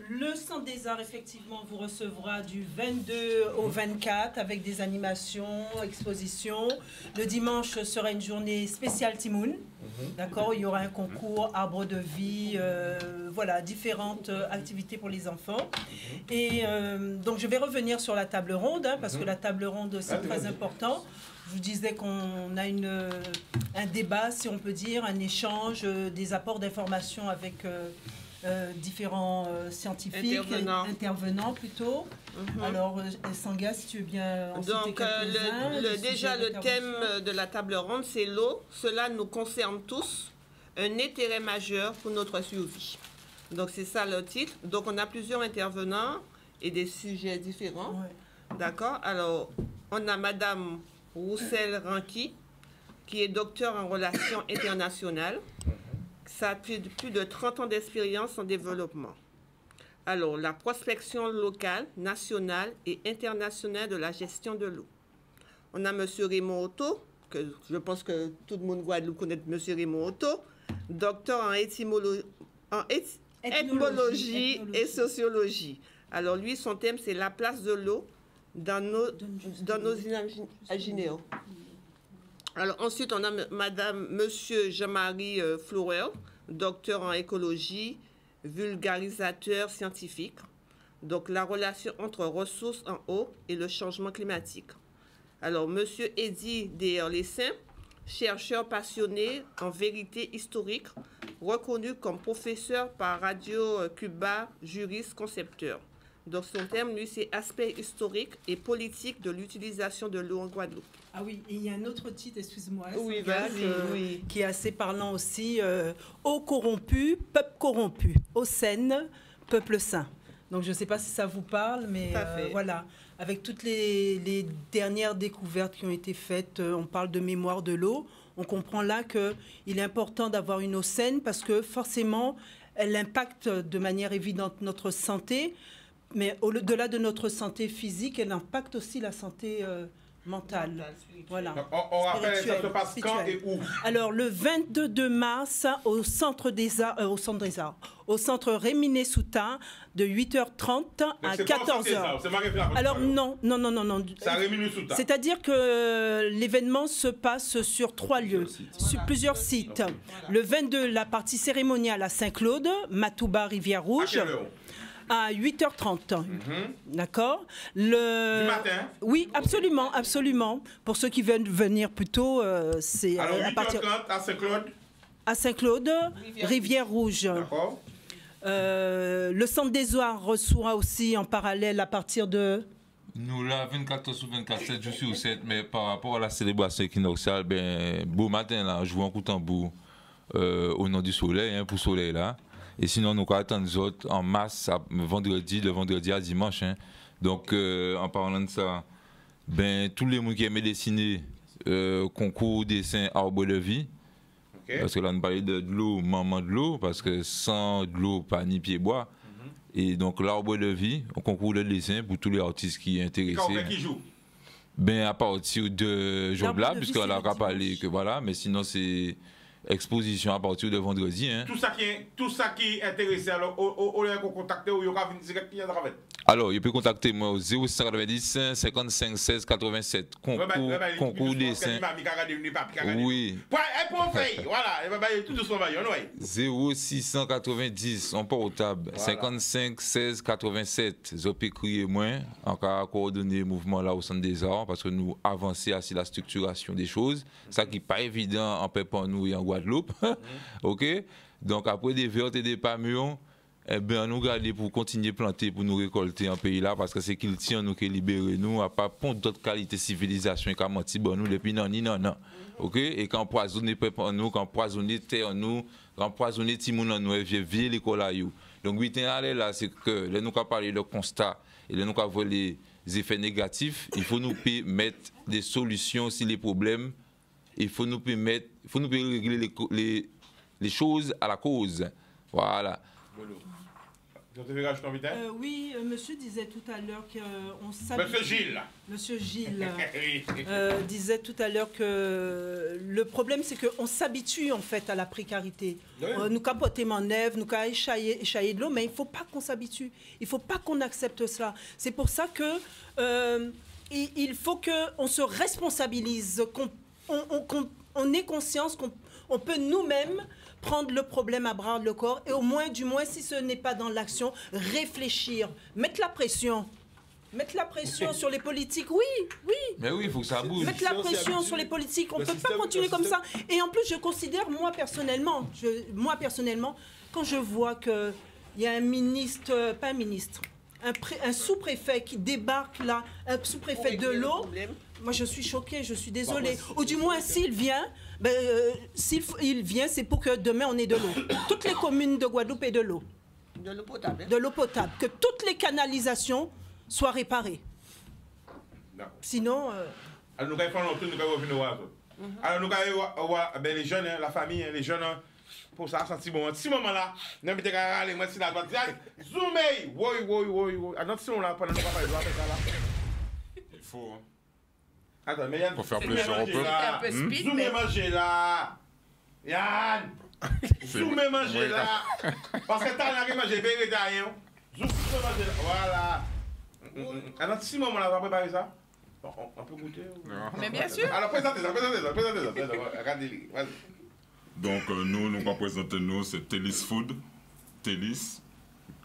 le centre des arts, effectivement, vous recevra du 22 au 24 avec des animations, expositions. Le dimanche sera une journée spéciale Timoun. D'accord? Il y aura un concours, arbre de vie, voilà, différentes activités pour les enfants. Et donc, je vais revenir sur la table ronde, hein, parce que la table ronde, c'est très important. Je vous disais qu'on a un débat, si on peut dire, un échange, des apports d'informations avec différents scientifiques, intervenants plutôt. Alors, Sanga, si tu veux bien en citer quelques-uns. Déjà, le thème de la table ronde, c'est l'eau. Cela nous concerne tous, un intérêt majeur pour notre survie. Donc, c'est ça le titre. Donc, on a plusieurs intervenants et des sujets différents. Ouais. D'accord? Alors, on a Madame Roussel Ranki, qui est docteur en relations internationales. Ça a plus de 30 ans d'expérience en développement. Alors, la prospection locale, nationale et internationale de la gestion de l'eau. On a M. Raymond Otto, que je pense que tout le monde Guadeloupe connaît M. Raymond Otto, docteur en ethnologie et sociologie. Alors, lui, son thème, c'est la place de l'eau dans nos imaginaires. Alors ensuite, on a Monsieur Jean-Marie Flourel, docteur en écologie, vulgarisateur scientifique. Donc la relation entre ressources en eau et le changement climatique. Alors Monsieur Eddy Dessin, chercheur passionné en vérité historique, reconnu comme professeur par Radio Cuba, juriste concepteur. Donc son thème, lui, c'est aspect historique et politique de l'utilisation de l'eau en Guadeloupe. Ah oui, et il y a un autre titre, excuse-moi, oui, qui est assez parlant aussi. Eau corrompue, peuple corrompu. Eau saine, peuple saint. Donc je ne sais pas si ça vous parle, mais voilà. Avec toutes les dernières découvertes qui ont été faites, on parle de mémoire de l'eau. On comprend là qu'il est important d'avoir une eau saine parce que forcément, elle impacte de manière évidente notre santé. Mais au-delà de notre santé physique, elle impacte aussi la santé mentale. Voilà. On rappelle, ça se passe quand et où? Alors, le 22 mars, au Centre au Centre Réminé-Soutin, de 8h30 à 14h. Alors, non. C'est à Réminé-Soutin. C'est-à-dire que l'événement se passe sur 3 lieux, sur plusieurs sites. Okay. Le 22, la partie cérémoniale à Saint-Claude, Matouba, Rivière-Rouge. À 8h30. D'accord? Du matin? Oui, absolument, absolument. Pour ceux qui veulent venir plus tôt, c'est alors, 8h30 à Saint-Claude? À Saint-Claude, Rivière-Rouge. D'accord. Le Centre des Arts reçoit aussi en parallèle à partir de... Nous, là, 24 sur 24, 7 jours sur 7, mais par rapport à la célébration équinoxiale, beau matin, là, je joue un coup de tambour au nom du soleil, hein, pour le soleil, là. Et sinon, nous attendons les autres en masse, le vendredi à dimanche. Hein. Donc, en parlant de ça, tous les gens qui aiment dessiner, concours, dessin, arbre de vie. Okay. Parce que là, on parlait de l'eau, maman de l'eau, parce que sans de l'eau, pas ni pied bois. Et donc, l'arbre de vie, un concours de dessin pour tous les artistes qui sont intéressés. Qui joue? À partir de Job Lab, puisqu'on a parlé que voilà, mais sinon, c'est exposition à partir de vendredi. Hein. Tout ça qui est intéressé, alors, au lieu de contacter, ou il y aura une direct qui viendra avec. Alors, il peut contacter moi au 0690 55 16 87. Concours dessin. Oui. Voilà, tout doucement, 0690, on portable, 55 16 87. Je peux crier moins, en cas de coordonner le mouvement là au Centre des Arts, parce que nous avançons à la structuration des choses. Ça qui n'est pas évident en Pépin nous et en Guadeloupe. OK? Donc, après des vertes et des pamions, eh bien, nous garder pour continuer à planter, pour nous récolter en pays là, parce que c'est qu'il tient nous qui libérer nous, à pas pour d'autres qualités de civilisation et qu'à mentir bon nous depuis non. OK? Et quand empoisonner peuple en nous, quand empoisonner terre en nous, quand empoisonner Timoun en nous, et vieux l'école à you. Donc, oui, là, c'est que là, nous avons parlé de constat et là, nous avons voir les effets négatifs. Il faut nous mettre des solutions si les problèmes. Il faut nous régler les choses à la cause. Voilà. Oui, monsieur disait tout à l'heure qu'on s'habitue. Monsieur Gilles. Monsieur Gilles disait tout à l'heure que le problème, c'est qu'on s'habitue en fait à la précarité. Oui. Nous capoter en neve, nous échailler de l'eau, mais il ne faut pas qu'on s'habitue. Il ne faut pas qu'on accepte cela. C'est pour ça que il faut qu'on se responsabilise, qu'on ait conscience qu'on peut nous-mêmes prendre le problème à bras le corps et au moins, du moins, si ce n'est pas dans l'action, réfléchir, mettre la pression. Mettre la pression sur les politiques, oui. Mais oui, il faut que ça bouge. Mettre la pression sur les politiques, on ne peut pas continuer comme ça. Et en plus, je considère, moi personnellement, quand je vois qu'il y a un ministre, pas un ministre, un sous-préfet qui débarque là, un sous-préfet de l'eau, moi je suis choquée, je suis désolée. Ou du moins, s'il vient, s'il vient, c'est pour que demain on ait de l'eau. Toutes les communes de Guadeloupe aient de l'eau. De l'eau potable. De l'eau potable. Que toutes les canalisations soient réparées. Sinon... Alors nous allons faire nous revenir au oiseau. Alors nous allons voir les jeunes, la famille, les jeunes, pour ça, senti bon. Si moment là, nous mettons les moi si la droite, zoomez, oui. Attention là, pendant nous pas parler de là. Il faut. Attends, mais Yann, pour faire plaisir au peuple. Un peu speed, zoomez manger là. Yann, zoomez manger là. Parce que t'as rien manger végétarien. Zoomez manger là. Voilà. Alors si moment là, on va préparer ça. On peut goûter. Mais bien sûr. Alors présentez ça. Regardez-les. Vas-y. Donc nous va présenter c'est Télis Food, Télis,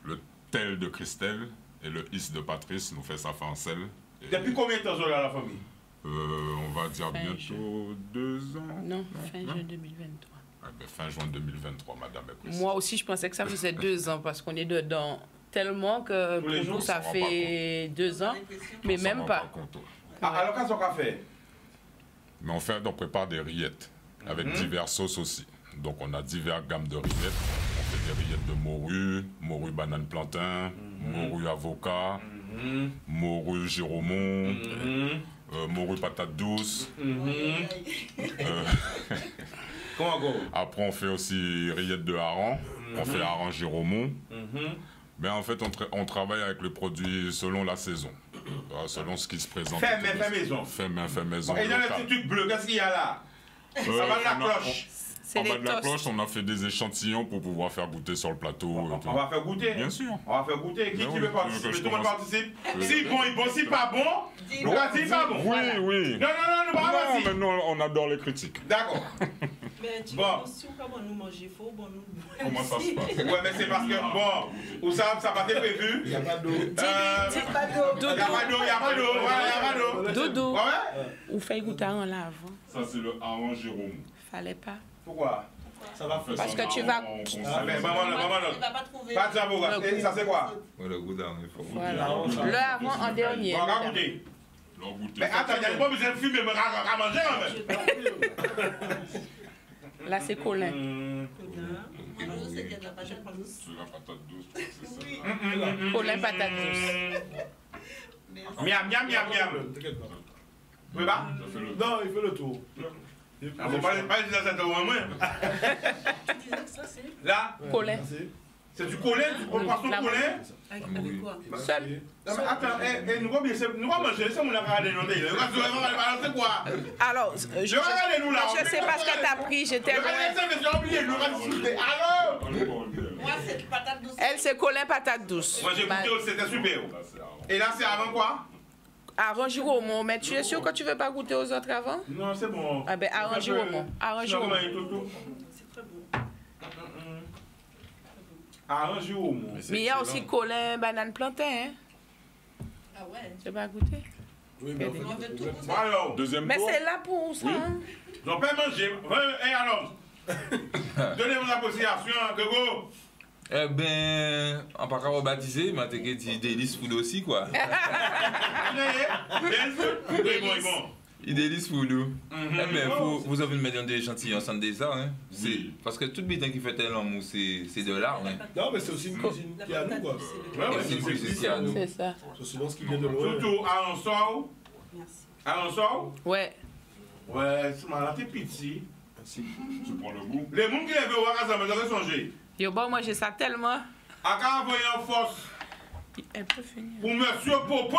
le tel de Christelle et le is de Patrice, nous fait ça en sel. Depuis combien de temps vous avez la famille? On va dire bientôt 2 ans. Non, fin juin 2023. Fin juin 2023, madame est précise. Moi aussi, je pensais que ça faisait 2 ans parce qu'on est dedans tellement que pour nous, ça fait 2 ans, mais même pas. Alors, qu'est-ce qu'on va faire? Mais on prépare des rillettes avec diverses sauces aussi. Donc, on a diverses gammes de rillettes. On fait des rillettes de morue banane plantain, morue avocat, morue giromon, morue patate douce. Après, on fait aussi rillettes de hareng. On fait hareng giromon. Mais en fait, on travaille avec le produit selon la saison. Selon ce qui se présente. Fait maison. Fait maison. Et dans le petit truc bleu, qu'est-ce qu'il y a là? Ça va de la cloche. En bas de la cloche, on a fait des échantillons pour pouvoir faire goûter sur le plateau. On va faire goûter? Bien sûr. On va faire goûter. Qui veut participer? Tout le monde participe. Si bon, il bon. Si pas bon, nous allons dire pas bon. Oui. Non, nous pas non, mais nous, on adore les critiques. D'accord. Mais tu vois, si on peut nous manger faux, bon, nous... Comment ça se passe? Ouais, mais c'est parce que, bon, où ça n'a pas été prévu. Il n'y a pas d'eau. Il n'y a pas d'eau. Doudou. Ou fait goûter en lave. Ça, c'est le hareng giromon. Fallait pas. Pourquoi? Ça va faire parce ça que tu vas... Pas de sabot. Et ça, c'est quoi? Le goût d'hareng, il faut goûter. Le hareng en dernier. On va goûter. Mais attends, il n'y a pas besoin de fumer, mais à manger en même. Là, c'est Colin. C'est la patate douce. Colin patate douce. Miam. Oui, bah? Non, il fait le tour. Ah, vous parlez pas de ça, au moins. Là, Colin. c'est du colin, du poisson colin. Avec quoi? Seul. Attends, nous allons manger, c'est mon affaire de noter. C'est quoi? Alors, je sais pas ce que tu as pris, j'étais loin. J'ai oublié, nous allons discuter. Alors? Moi, c'est patate douce. Elle, c'est Colin patate douce. Moi, j'ai goûté, c'était super. Et là, c'est avant quoi? Hareng giromon, mais tu es sûr que tu veux pas goûter aux autres avant? Non, c'est bon. Ah ben, hareng giromon. C'est très bon. Hareng giromon. Mais il y a aussi Colin banane plantain, hein? Ah ouais? Tu veux pas goûter? Oui, mais Alors, deuxième mais tour. c'est là pour ça. Hein? j'en peux manger. Et alors? Donnez-moi la position, Gogo. Eh ben, en pas qu'à baptiser, mais t'es dit Délice Food aussi, quoi. Délice Food. Eh ben, vous avez une million d'échantillons sans des arts, hein. Parce que tout le temps qui fait tel amour, c'est de l'art, hein. Non, mais c'est aussi une cuisine qui est à nous, quoi. C'est une cuisine qui est à nous. C'est ça. C'est souvent ce qui vient de loin. Surtout à Ansor. Merci. À Ansor. Ouais. Ouais, c'est malin, t'es petit. Merci. Tu prends le goût. Les gens qui avaient au Wakasa, mais j'aurais songé. Yo, bon, moi, j'ai ça tellement. À quand envoyer en force Elle peut finir. pour monsieur Popo.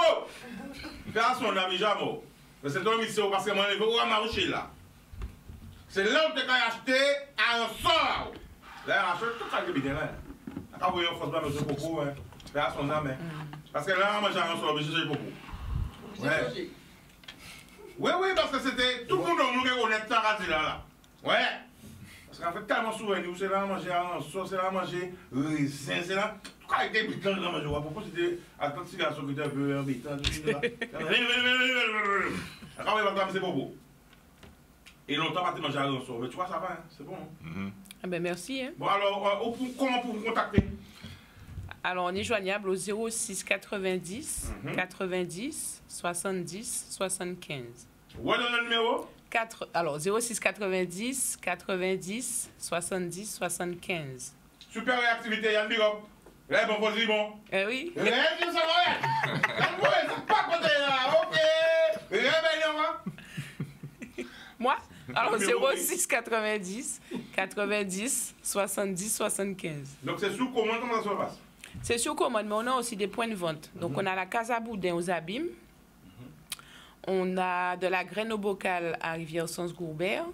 Faire son ami Jamo. C'est ton mission parce que moi, je vais marcher là. C'est là où tu as acheté à Ansor. Là, il a acheté tout ça qui est bien là. À quand envoyer en force pour monsieur Popo, faire son ami. Parce que là, moi, j'ai un Ansor, mais j'ai Popo. Ouais. Oui, parce que c'était tout le monde nous reconnaît ça là. Ouais. Parce qu'en fait, tellement souvent, nous, c'est là à manger en sauce, c'est là à manger raisin, c'est là. Tout cas, avec des butins là à manger. Pourquoi c'était Atlantique garçon qui était un peu embêtant, tout ça. Quand on va c'est bobo. Et longtemps, pas manger en sauce. Mais tu vois, ça va, hein? C'est bon. Ah ben merci. Hein. Bon, alors, comment pour vous contacter? Alors, on est joignable au 06 90 90 70 75. Où est le numéro? Alors, 06 90 90 70 75. Super réactivité, Yann Bigop. Là, bon, vas-y, bon. Oui. Ça va, c'est pas côté là, ok. Rébellion, hein? Moi? Alors, 06 90 90 70 75. Donc, c'est sous commande, comment ça se passe? C'est sur commande, mais on a aussi des points de vente. Donc, on a la Casa Boudin aux Abîmes. On a de la graine au bocal à Rivière-Sens-Gourbert.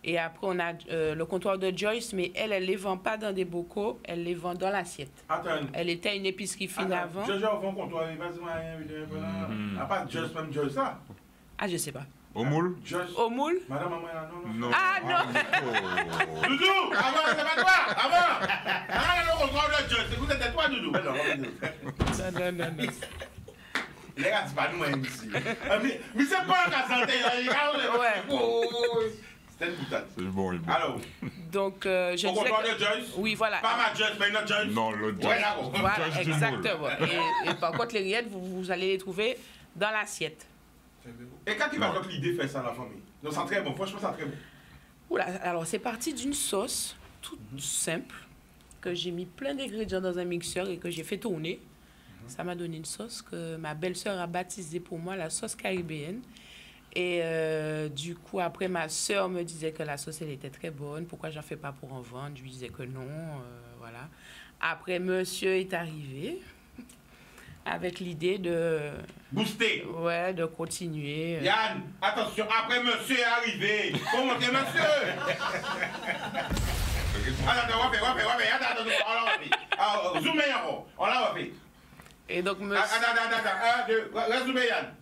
Et après, on a le comptoir de Joyce, mais elle ne les vend pas dans des bocaux, elle les vend dans l'assiette. Attends. Elle était à une épicerie fine avant. Joyce, on vend comptoir, vas-y, à part Joyce, même Joyce, ça? Ah, je sais pas. Au moule? Au moule? Madame, maman, non. Ah, non! Doudou! Avant, c'est pas toi! Avant! Avant, le comptoir de Joyce, c'était toi, Doudou. Non. Les gars, c'est pas nous, ici. Mais c'est pas la santé, Ouais. C'était une boutade. C'est bon, il est bon. Alors, Donc, je au disais comptoir que... de Joyce? Oui, voilà. Pas ma Joyce, mais notre Joyce? Non, l'autre Ouais, Joyce. d'accord. Voilà, Joyce du moule. exactement. Et par contre, les rillettes, vous allez les trouver dans l'assiette. Et quand tu vas avoir l'idée de faire ça à la famille? Non, c'est très bon, franchement, c'est très bon. Oula, alors c'est parti d'une sauce toute simple que j'ai mis plein d'ingrédients dans un mixeur et que j'ai fait tourner. Ça m'a donné une sauce que ma belle-sœur a baptisée pour moi la sauce caribéenne. Et du coup, après, ma sœur me disait que la sauce, elle était très bonne. Pourquoi j'en fais pas pour en vendre? Je lui disais que non, voilà. Après, monsieur est arrivé avec l'idée de... Booster. Ouais, de continuer. Yann, attention, après monsieur est arrivé. Comment est monsieur? Attends, on va faire. Attends, zoomez encore. On l'a refait. Et donc, monsieur... Attends, zoomez Yann.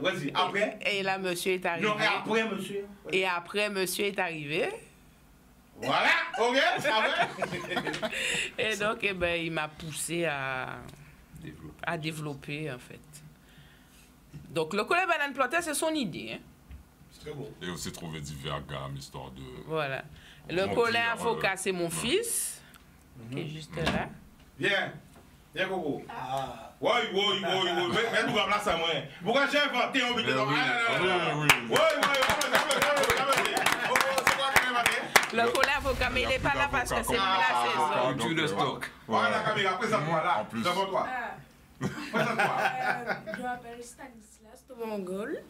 Vas-y, après. Et là, monsieur est arrivé. Non, et après monsieur. Et après, monsieur est arrivé. Voilà, ok, après. Et donc, eh ben, il m'a poussé à développer, en fait. Donc, le collet banane plantain, c'est son idée. Hein. C'est très bon. Et aussi trouver divers gammes, histoire de... Voilà. Le Mon collet Dieu, avocat, c'est mon fils, qui est juste là. Viens, Coco. Oui. Mais nous avons ça, moi. Pourquoi j'ai inventé un but de Oui. Le collet avocat, mais il n'est pas là parce que c'est plus la saison. Tout le stock. Voilà, caméra, présente-toi là. En plus. Présente-toi. Présente-toi. Je m'appelle Stanislas Tomangol.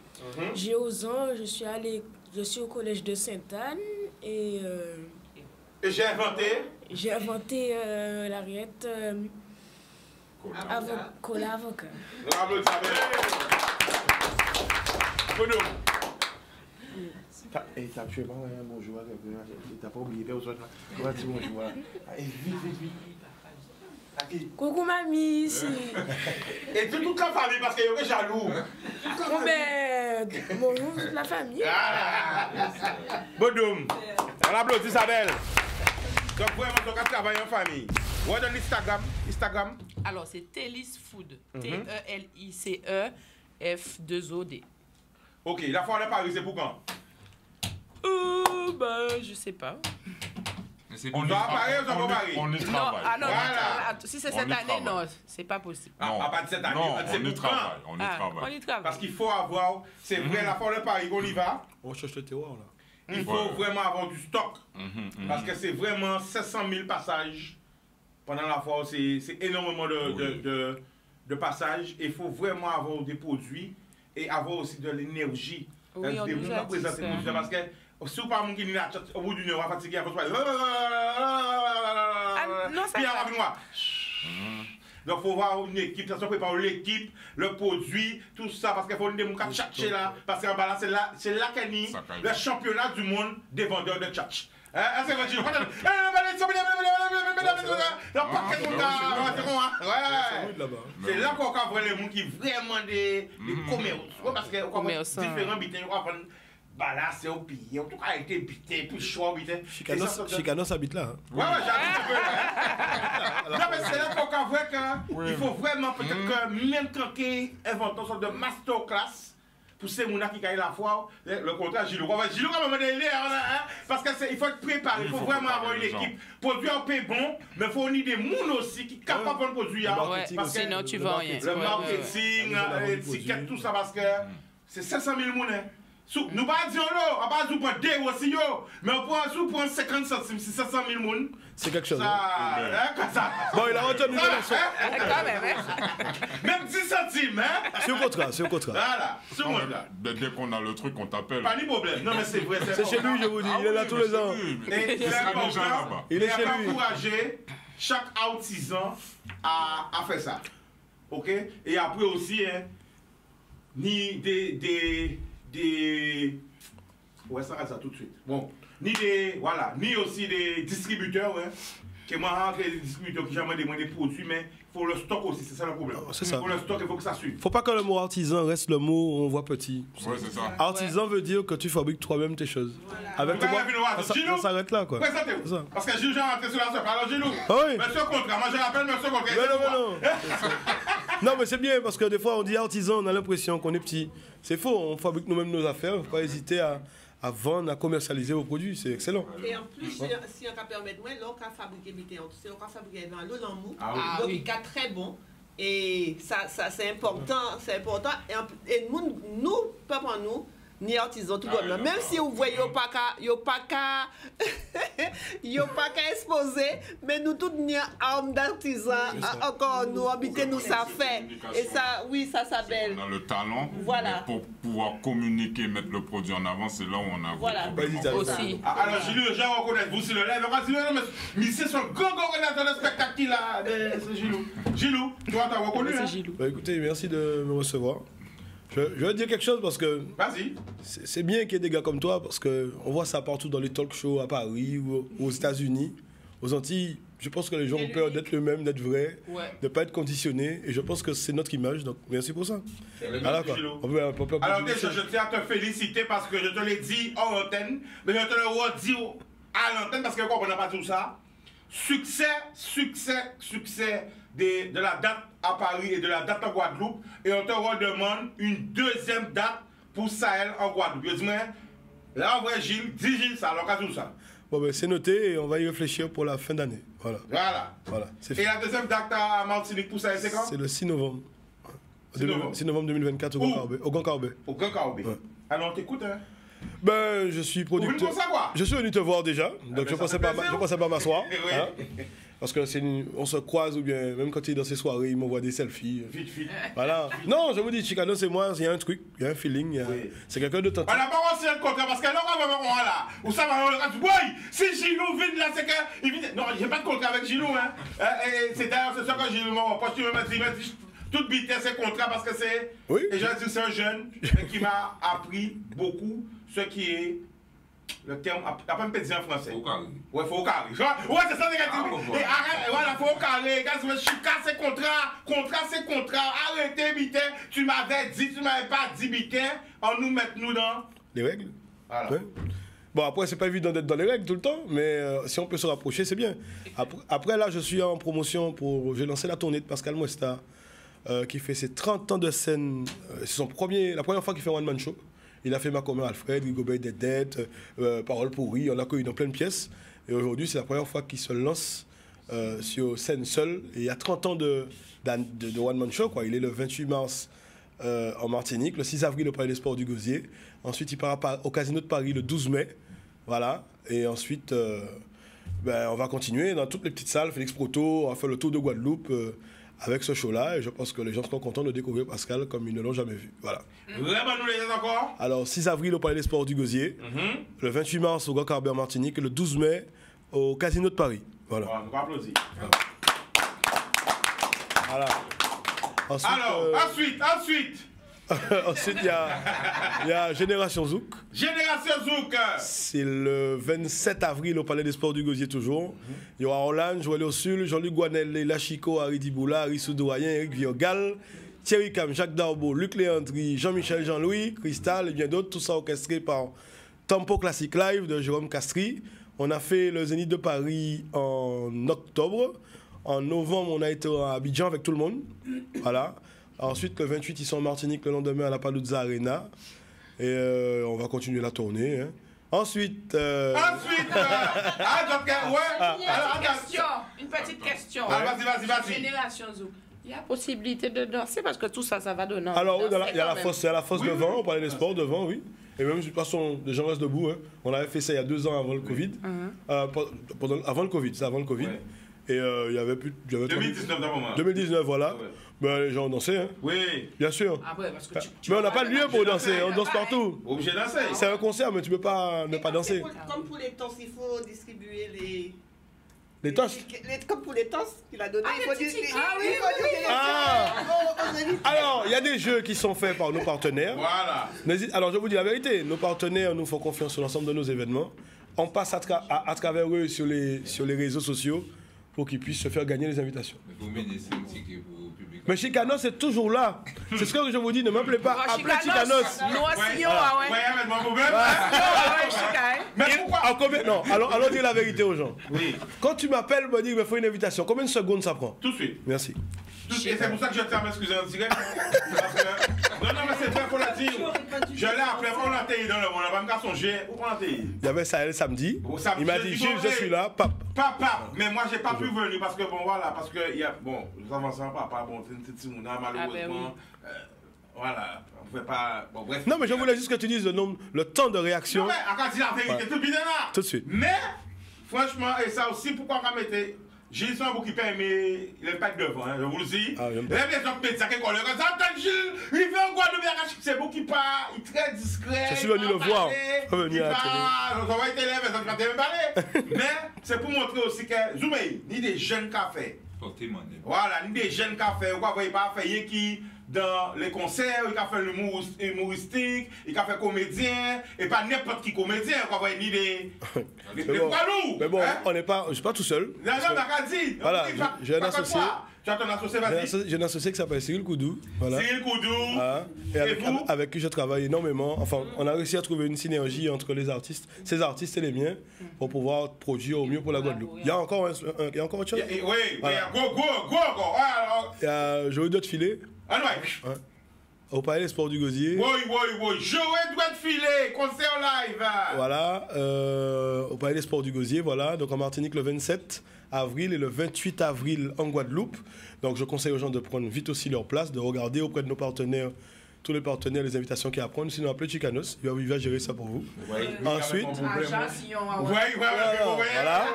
J'ai 11 ans, je suis au collège de Sainte-Anne et j'ai inventé la rillette cola avocat. Bravo, ça va. T'as tué pas un bonjour, t'as pas oublié, comment tu bonjour là? Vite. Coucou mamie ici. Et toute la famille parce qu'il y a jaloux. Bonjour toute la famille. Bodoum. On applaudit Isabelle. Donc vraiment, on a travaillé en famille. Où est l'Instagram? Alors, c'est Télice Food. T-E-L-I-C-E F-2-O-D. Ok, la fois on est Paris, c'est pour quand? Ben, je sais pas. On doit pareil ou ça va pareil? On y Non, travaille. ah non, Voilà. si c'est On cette y année, non, travaille. c'est pas possible. À partir de cette année, Non, c'est on y pour travaille. quand? On y Ah, on travaille. y travaille. Parce qu'il faut avoir, c'est vrai, la fois de Paris qu'on y va, On cherche le terroir, là. il faut vraiment avoir du stock. Parce que c'est vraiment 700 000 passages pendant la foire, c'est énormément de passages. Il faut vraiment avoir des produits et avoir aussi de l'énergie. Oui, on nous a dit ça. Parce que si vous parlez de la au bout d'une heure, on va fatiguer, on va se non, ça puis va. avec moi. Donc, il faut voir une équipe, ça se prépare l'équipe, le produit, tout ça, parce qu'il faut des gens qui tchatcher là, parce qu'en bas là, c'est là qu'il y a le championnat du monde des vendeurs de tchatch. C'est vrai, c'est là qu'on va voir les gens qui vraiment des commerces. Parce que différents bitins, on va prendre balasser au pied, en tout cas, été bité, tout chaud, bité. Chicanos habite là. Hein. Ouais, j'habite un peu là. Non, mais c'est là qu'on va voir qu'il faut vraiment, peut-être que même quand on invente une sorte de masterclass, pour ces gens qui gagnent la foire, le contrat, Gilou. Gilou, comme on m'a dit, parce qu'il faut être préparé, il faut vraiment avoir une équipe. Produit en paix bon, mais il faut des gens aussi qui sont capables de produire. Sinon, tu vends rien. Le marketing, l'étiquette, tout ça, parce que c'est 500 000 personnes. Nous pas dire là, on va pas dire aussi yo, mais on prend 50 centimes, c'est 700 000 personnes. C'est quelque chose. Ça. Bon, il a retenu Quand même, hein? Même 10 centimes, hein? C'est au contrat, c'est au contrat. Voilà, ce monde-là. Dès qu'on a le truc, on t'appelle. Pas de problème. Non, mais c'est vrai. C'est chez lui, je vous dis. Il est là tous les ans. Et c'est important. Il est chez lui. Encourager chaque artisan à faire ça. OK? Et après aussi, hein, ni des ouais, ça reste ça tout de suite. Bon, ni aussi des distributeurs, hein, qui m'ont des distributeurs qui jamais demandé des produits, mais il faut le stock aussi, c'est ça le problème. C'est ça. Pour le stock, il faut que ça suive. Faut pas que le mot artisan reste le mot on voit petit. Ouais, c'est ça. Artisan veut dire que tu fabriques toi-même tes choses. Avec toi, ça s'arrête là, quoi. Présentez-vous. Parce que Gilou, j'ai rentré sur la soirée. Alors, Gilou, oui. monsieur Contrat, moi je l'appelle monsieur Contrat. Mais non. Non, mais c'est bien parce que des fois on dit artisan, on a l'impression qu'on est petit. C'est faux, on fabrique nous-mêmes nos affaires. Il ne faut pas hésiter à vendre, à commercialiser vos produits. C'est excellent. Et en plus, si on peut permettre, l'on peut fabriquer des on peut fabriquer dans l'eau l'amour. Donc, il est très bon. Et ça c'est important. C'est important. Et nous, pas pour nous, ni artisans, tout le monde. Même si vous voyez, il n'y a pas qu'à exposer, mais nous tous, nous sommes armes d'artisans. Encore, nous habitons, nous, ça fait. Et ça, oui, ça s'appelle. On a le talent. Voilà. Mais pour pouvoir communiquer, mettre le produit en avant, c'est là où on a Voilà. Aussi. Alors, Gilou, je reconnais vous sur le live. Mais c'est son grand organisateur de spectacle qui a. C'est Gilou. Gilou, toi, t'as reconnu. C'est Gilou. Bah, écoutez, merci de me recevoir. Je veux dire quelque chose parce que Vas-y. c'est bien qu'il y ait des gars comme toi parce qu'on voit ça partout dans les talk shows à Paris ou aux États-Unis. Aux Antilles, je pense que les gens ont peur d'être eux-mêmes, d'être vrais, de ne pas être conditionnés. Et je pense que c'est notre image. Donc merci pour ça. Voilà, quoi. Alors déjà, je tiens à te féliciter parce que je te l'ai dit en antenne, mais je te le redis à l'antenne parce que on n'a pas tout ça. Succès de la date à Paris et de la date en Guadeloupe. Et on te redemande une deuxième date pour Sahel en Guadeloupe. Je dis, mais là, en vrai, Gilles, dis Gilles, ça, alors, tout ça. Bon, ben, c'est noté et on va y réfléchir pour la fin d'année. Voilà. Et la deuxième date à Martinique pour Sahel, c'est quand? C'est le 6 novembre. 6 novembre 2024 au Grand Carbet. Au Grand Carbet. Ouais. Alors, on t'écoute, hein? Ben, je suis producteur. Je suis venu te voir déjà, donc je pensais pas m'asseoir. Hein, parce que on se croise ou bien même quand il est dans ses soirées, il m'envoie des selfies. Vite. Voilà. Non, je vous dis, Chicano, c'est moi, il y a un truc, il y a un feeling, c'est quelqu'un de tentant. On n'a pas aussi le contrat parce que là, on va là. Où ça va, si Gilou vient là, c'est que. Non, j'ai pas de contrat avec Gilou, hein. C'est d'ailleurs, c'est ça que Gilou m'a pas dit. Toute vitesse, c'est contrat parce que c'est. Oui. Et je dis, c'est un jeune qui m'a appris beaucoup ce qui est. Le terme, après, me dire en français. Faut au carré. Ouais, faut au carré. Ouais, c'est ça, négatif. Et arrête, voilà, faut au carré. Gars, je suis cassé contrat. Contrat, c'est contrat. Arrêtez, bitin. Tu m'avais dit, tu m'avais pas dit, bitin. On nous met nous dans. Les règles. Voilà. Ouais. Bon, après, c'est pas évident d'être dans les règles tout le temps, mais si on peut se rapprocher, c'est bien. Après, là, je suis en promotion pour. J'ai lancé la tournée de Pascal Muesta, qui fait ses 30 ans de scène. C'est la première fois qu'il fait un one-man show. Il a fait Ma commère Alfred, Rigobert des dettes, Parole pourrie, on l'a connu dans plein de pièces. Et aujourd'hui, c'est la première fois qu'il se lance sur scène seul. Et il y a 30 ans de One Man Show, quoi. Il est le 28 mars en Martinique, le 6 avril au Palais des Sports du Gosier. Ensuite, il part au Casino de Paris le 12 mai. Voilà. Et ensuite, on va continuer dans toutes les petites salles. Félix Proto, on va faire le tour de Guadeloupe avec ce show-là. Et je pense que les gens seront contents de découvrir Pascal comme ils ne l'ont jamais vu. Voilà. Vraiment, nous les encore. Alors, 6 avril au Palais des Sports du Gosier. Le 28 mars au Grand Carbet Martinique. Et le 12 mai au Casino de Paris. Voilà. On va applaudir. Voilà. Ensuite, alors, ensuite. Ensuite, il y a Génération Zouk. Génération Zouk. C'est le 27 avril au Palais des Sports du Gosier toujours. Il y aura Orlane, Joël Ursul, Jean-Luc Guanel, Léla Chico, Harry Diboula, Harry Soudoyen, Eric Viogal, Thierry Cam, Jacques Darbo, Luc Léandri, Jean-Michel Jean-Louis, Cristal et bien d'autres. Tout ça orchestré par Tempo Classic Live de Jérôme Castry. On a fait le Zénith de Paris en octobre. En novembre, on a été à Abidjan avec tout le monde. Voilà. Ensuite, le 28, ils sont en Martinique le lendemain à la Paluzza Arena. Et on va continuer la tournée. Hein. Ensuite. Une petite question. Vas-y. Génération Zouk. Il y a possibilité de danser parce que tout ça, ça va donner. Alors, oui, il y a la fosse devant, on parlait des sports devant, oui. Et même, de toute façon, les gens restent debout. Hein. On avait fait ça il y a 2 ans avant le Covid. Avant le Covid, c'est avant le Covid. Ouais. Et il y avait plus. 2019 d'abord. 2019, voilà. Ouais. Ben, les gens ont dansé, hein. Oui. Bien sûr. Ah ouais, parce que mais on n'a pas de lieu pour danser, on danse partout. Obligé de danser. C'est un concert, mais tu ne peux pas ne pas danser. Comme pour les tosses, il faut distribuer les. Les tosses comme pour les tosses qu'il a donné, il faut distribuer. Alors, il y a des jeux qui sont faits par nos partenaires. Voilà. Alors, je vous dis la vérité, nos partenaires nous font confiance sur l'ensemble de nos événements. On passe à travers eux sur les réseaux sociaux pour qu'ils puissent se faire gagner les invitations. Vous mettez 5 tickets pour le public. Mais Chicanos est toujours là. C'est ce que je vous dis, ne m'appelez pas. Appelez Chicanos. Nous aussi, mais pourquoi Non, allons dire la vérité aux gens. Oui. Quand tu m'appelles, me dis qu'il me faut une invitation. Combien de secondes ça prend? Tout de suite. Merci. Et c'est pour ça que je tiens à m'excuser en direct. Non, mais c'est vrai, faut le dire. Je l'ai appelé, on l'a taillé dans le monde, on n'a pas songer. Où on l'a taillé? Il y avait Sahel samedi. Il m'a dit, Gilles, je suis là, pape. Papa, mais moi, j'ai pas pu venir parce que, bon, voilà, parce que, il y a, bon, nous avançons papa, bon, c'est une petite mouna, malheureusement. Voilà, on ne pouvait pas. Bon, bref. Non, mais je voulais juste que tu dises le temps de réaction. Non, mais, quand tu dis la vérité, tout bien là. Tout de suite. Mais, franchement, et ça aussi, pourquoi on mettait. Gilles, c'est un qui paye, mais il n'est pas devant, hein, je vous le dis. Ah, les gens qui ça qui collent. Quand ça entend Gilles, il fait un Guadeloupe, c'est beaucoup qui part, il est très discret. Je suis venu le voir. Il va être élève, ça ne va même parler. Mais c'est pour montrer aussi que Zoumei, ni des jeunes cafés. Voilà, ni des jeunes cafés. Vous voyez pas faire qui dans les concerts, il a fait l'humour humoristique, il a fait comédien, et pas n'importe qui comédien, vous voyez, ni des poilous. Mais bon, on n'est pas, je suis pas tout seul. Non, mais dit. Voilà, j'ai un associé. Tu as ton associé, vas-y. J'ai un associé qui s'appelle Cyril Koudou. Voilà. Cyril Koudou. Voilà. Et avec qui je travaille énormément. Enfin, on a réussi à trouver une synergie entre les artistes, ces artistes et les miens, pour pouvoir produire au mieux pour la Guadeloupe. Il y a encore autre chose? Oui, il y a go. Il y a Joël doit filer. Ah ouais. Au Palais des Sports du Gosier. Oui. Joël doit filer, concert live. Voilà, au Palais des Sports du Gosier, voilà. Donc en Martinique le 27 avril et le 28 avril en Guadeloupe. Donc je conseille aux gens de prendre vite aussi leur place, de regarder auprès de nos partenaires, tous les partenaires, les invitations qu'ils apprennent. Sinon, appelez Chicanos, il va gérer ça pour vous. Ensuite, voilà.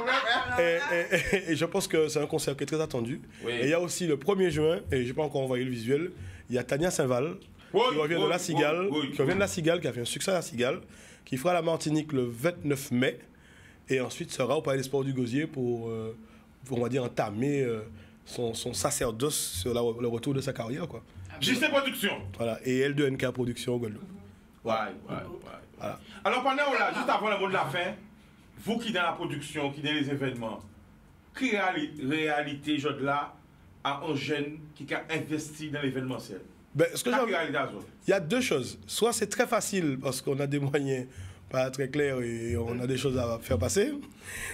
Et je pense que c'est un concert qui est très attendu. Et il y a aussi le 1er juin, et je n'ai pas encore envoyé le visuel, il y a Tania Saint-Val, qui revient de La Cigale, qui a fait un succès à La Cigale, qui fera la Martinique le 29 mai, et ensuite sera au Palais des Sports du Gosier pour on va dire, entamer son sacerdoce sur le retour de sa carrière, quoi. JC Production. Voilà, et L2NK Production au Guadeloupe. Ouais. Voilà. Alors pendant là, juste avant le mot de la fin, vous qui dans la production, qui dans les événements, quelle réalité, je là, à un jeune qui a investi dans l'événementiel? Il y a deux choses. Soit c'est très facile parce qu'on a des moyens pas très clairs et on a des choses à faire passer.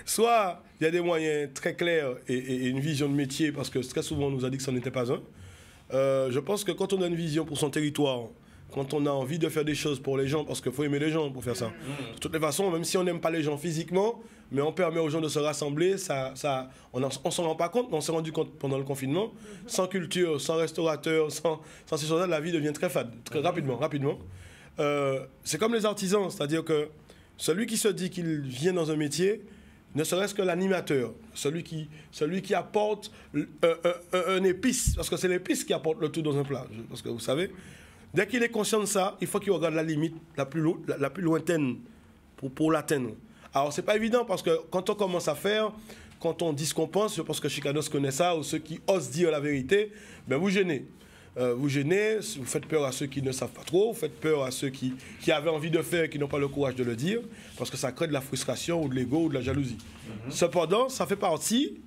Soit il y a des moyens très clairs et une vision de métier parce que très souvent on nous a dit que ça n'était pas un. Je pense que quand on a une vision pour son territoire, quand on a envie de faire des choses pour les gens, parce qu'il faut aimer les gens pour faire ça. De toutes les façons, même si on n'aime pas les gens physiquement, mais on permet aux gens de se rassembler, on ne s'en rend pas compte, mais on s'est rendu compte pendant le confinement, sans culture, sans restaurateur, sans ces choses-là, la vie devient très fade, très rapidement. C'est comme les artisans, c'est-à-dire que celui qui se dit qu'il vient dans un métier, ne serait-ce que l'animateur, celui qui apporte un épice, parce que c'est l'épice qui apporte le tout dans un plat, parce que vous savez, dès qu'il est conscient de ça, il faut qu'il regarde la limite la plus lointaine pour l'atteindre. Alors, c'est pas évident, parce que quand on commence à faire, quand on dit ce qu'on pense, je pense que Chicanos connaît ça, ou ceux qui osent dire la vérité, ben vous gênez. Vous gênez, vous faites peur à ceux qui ne savent pas trop, vous faites peur à ceux qui avaient envie de faire et qui n'ont pas le courage de le dire, parce que ça crée de la frustration ou de l'ego ou de la jalousie. Cependant, ça fait partie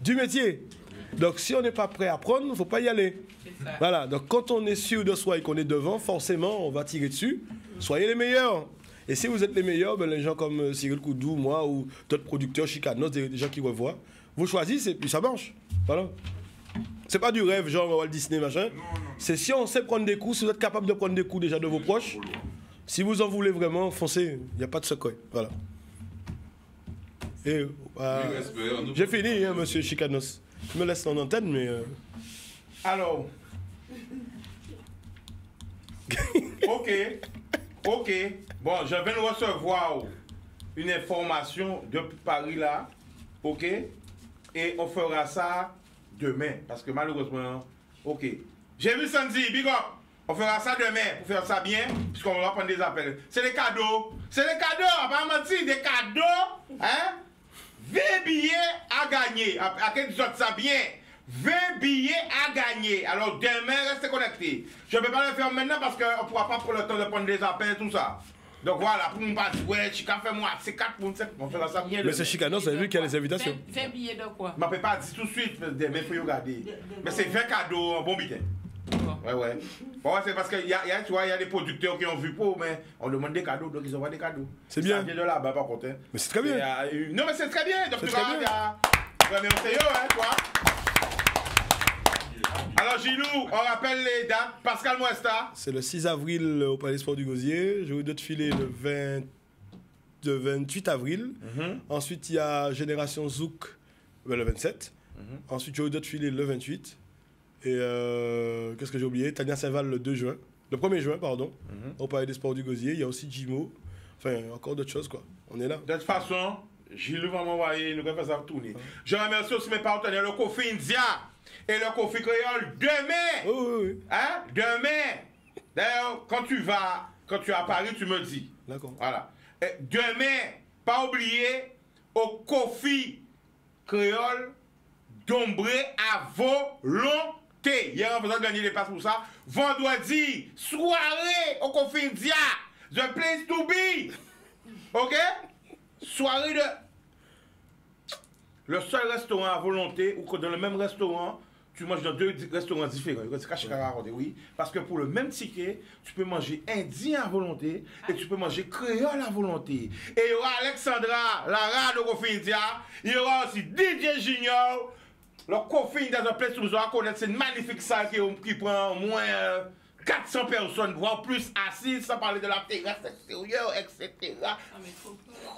du métier. Donc si on n'est pas prêt à apprendre, il ne faut pas y aller. Voilà, donc quand on est sûr de soi et qu'on est devant, forcément, on va tirer dessus. Soyez les meilleurs. Et si vous êtes les meilleurs, ben, les gens comme Cyril Koudou, moi ou d'autres producteurs, Chicanos, des gens qui revoient, vous choisissez et puis ça marche. Voilà. C'est pas du rêve, genre Walt Disney, machin. C'est si on sait prendre des coups, si vous êtes capable de prendre des coups déjà de vos proches, si vous en voulez vraiment, foncez. Il n'y a pas de secret. Voilà. Et j'ai fini, hein, monsieur Chicanos. Je me laisse en antenne, mais... Alors... Ok. Bon, je viens de recevoir une information depuis Paris, là. Ok. Et on fera ça demain. Parce que malheureusement... Ok. J'ai vu Sandy, big up. On fera ça demain pour faire ça bien. Puisqu'on va prendre des appels. C'est des cadeaux. C'est des cadeaux. On va pas mentir. Des cadeaux. Hein? 20 billets à gagner. À quel autres ça bien? 20 billets à gagner. Alors demain, restez connectés. Je ne peux pas le faire maintenant parce qu'on ne pourra pas prendre le temps de prendre des appels, tout ça. Donc voilà, pour nous pas dire, ouais, Chica, fais-moi, c'est 4 pour 7, on fera ça bien. Mais c'est Chicanos, vous avez vu qu'il y a les invitations. 20 billets de quoi? Je ne peux pas dire tout de suite, mais il faut regarder. Mais c'est 20 cadeaux, un bon week-end. Ouais. Bon, c'est parce qu'il y a des producteurs qui ont vu pour, mais on demande des cadeaux, donc ils envoient des cadeaux. C'est bien. Ça vient de là-bas, par contre. Hein. Mais c'est très bien. Non, mais c'est très bien. Donc, c'est très bien. Ouais, mais on sait, hein, toi. Alors, Gilou, on rappelle les dates. Pascal Mouesta. C'est le 6 avril au Palais Sport du Gosier. Je vais te filer le 28 avril. Ensuite, il y a Génération Zouk le 27. Ensuite, je vais te filer le 28. Et qu'est-ce que j'ai oublié? Tania Saint-Val le 2 juin. Le 1er juin, pardon. Au Palais des Sports du Gosier. Il y a aussi Jimo. Enfin, encore d'autres choses, quoi. On est là. De toute façon, Gilou va m'envoyer, nous allons faire ça tourner. Je remercie aussi mes partenaires, le Kofi India et le Kofi Créole, demain. Oui. Hein? Demain. D'ailleurs, quand tu es à Paris, tu me dis. D'accord. Voilà. Et demain, pas oublier, au Kofi Créole, Dombré à volonté. Hier, on va gagner des passes pour ça. Vendredi, soirée au Kofi India. The place to be. OK? Soirée de... Le seul restaurant à volonté, ou que dans le même restaurant, tu manges dans 2 restaurants différents. C'est caché à raconter, oui. Parce que pour le même ticket, tu peux manger indien à volonté et tu peux manger créole à volonté. Et il y aura Alexandra, la rade au Kofi India. Il y aura aussi DJ Junior. Le Kofi India, dans place où vous allez connaître, c'est une magnifique salle qui prend au moins 400 personnes, voire plus assises, sans parler de la terrasse extérieure, etc.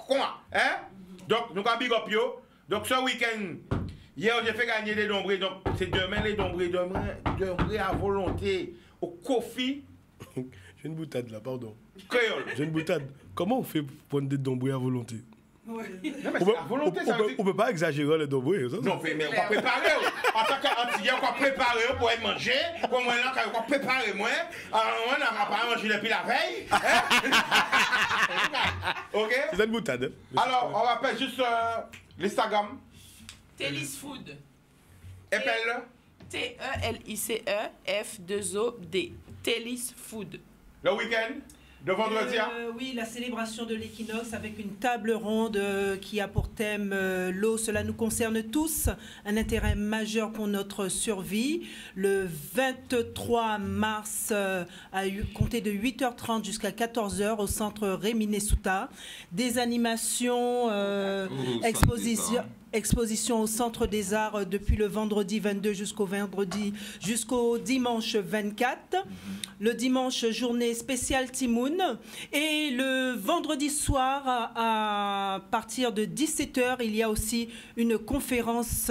Comment? Hein? Donc, nous avons big up yo. Donc, ce week-end, hier, j'ai fait gagner des dombrés. Donc, c'est demain les dombrés à volonté au Kofi. J'ai une boutade là, pardon. Créole. J'ai une boutade. Comment on fait pour prendre des dombrés à volonté? Non, mais c'est à volonté, ça veut dire... On peut pas exagérer les dombrés. Non, mais on va préparer. En tant qu'antillais, on va préparer pour aller manger. Pour moi, là, on va préparer moins. Alors, on n'a pas mangé depuis la veille. OK? C'est une boutade. Alors, on rappelle juste l'Instagram. Telis Food. Appelle-le. T-E-L-I-C-E-F-2-O-D. Telis Food. Le week-end de vendredi. Oui, la célébration de l'équinoxe avec une table ronde qui a pour thème l'eau. Cela nous concerne tous, un intérêt majeur pour notre survie. Le 23 mars, compté de 8h30 jusqu'à 14h au centre Réminé Souta. Des animations, expositions. exposition au Centre des Arts depuis le vendredi 22 jusqu'au dimanche 24. Le dimanche, journée spéciale Timoun. Et le vendredi soir, à partir de 17h, il y a aussi une conférence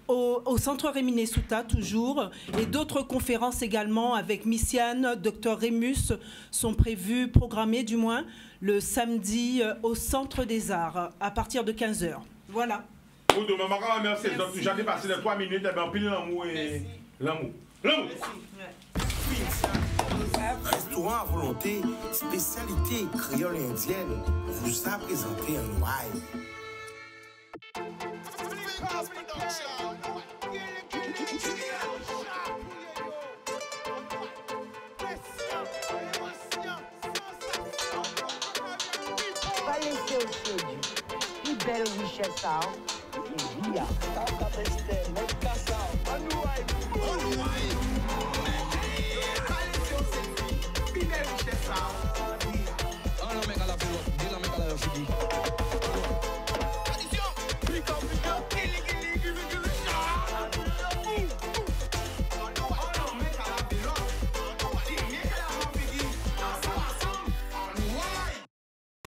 au Centre Réminé Souta, toujours. Et d'autres conférences également avec Missiane, Dr Rémus, sont prévues, programmées du moins, le samedi au Centre des Arts, à partir de 15h. Voilà. Merci. J'ai dépassé les 3 minutes, et bien pile l'amour et l'amour. Restaurant à volonté, spécialité créole et indienne, vous a présenté un wine. Pas laisser au ciel, une belle richesse, ça, et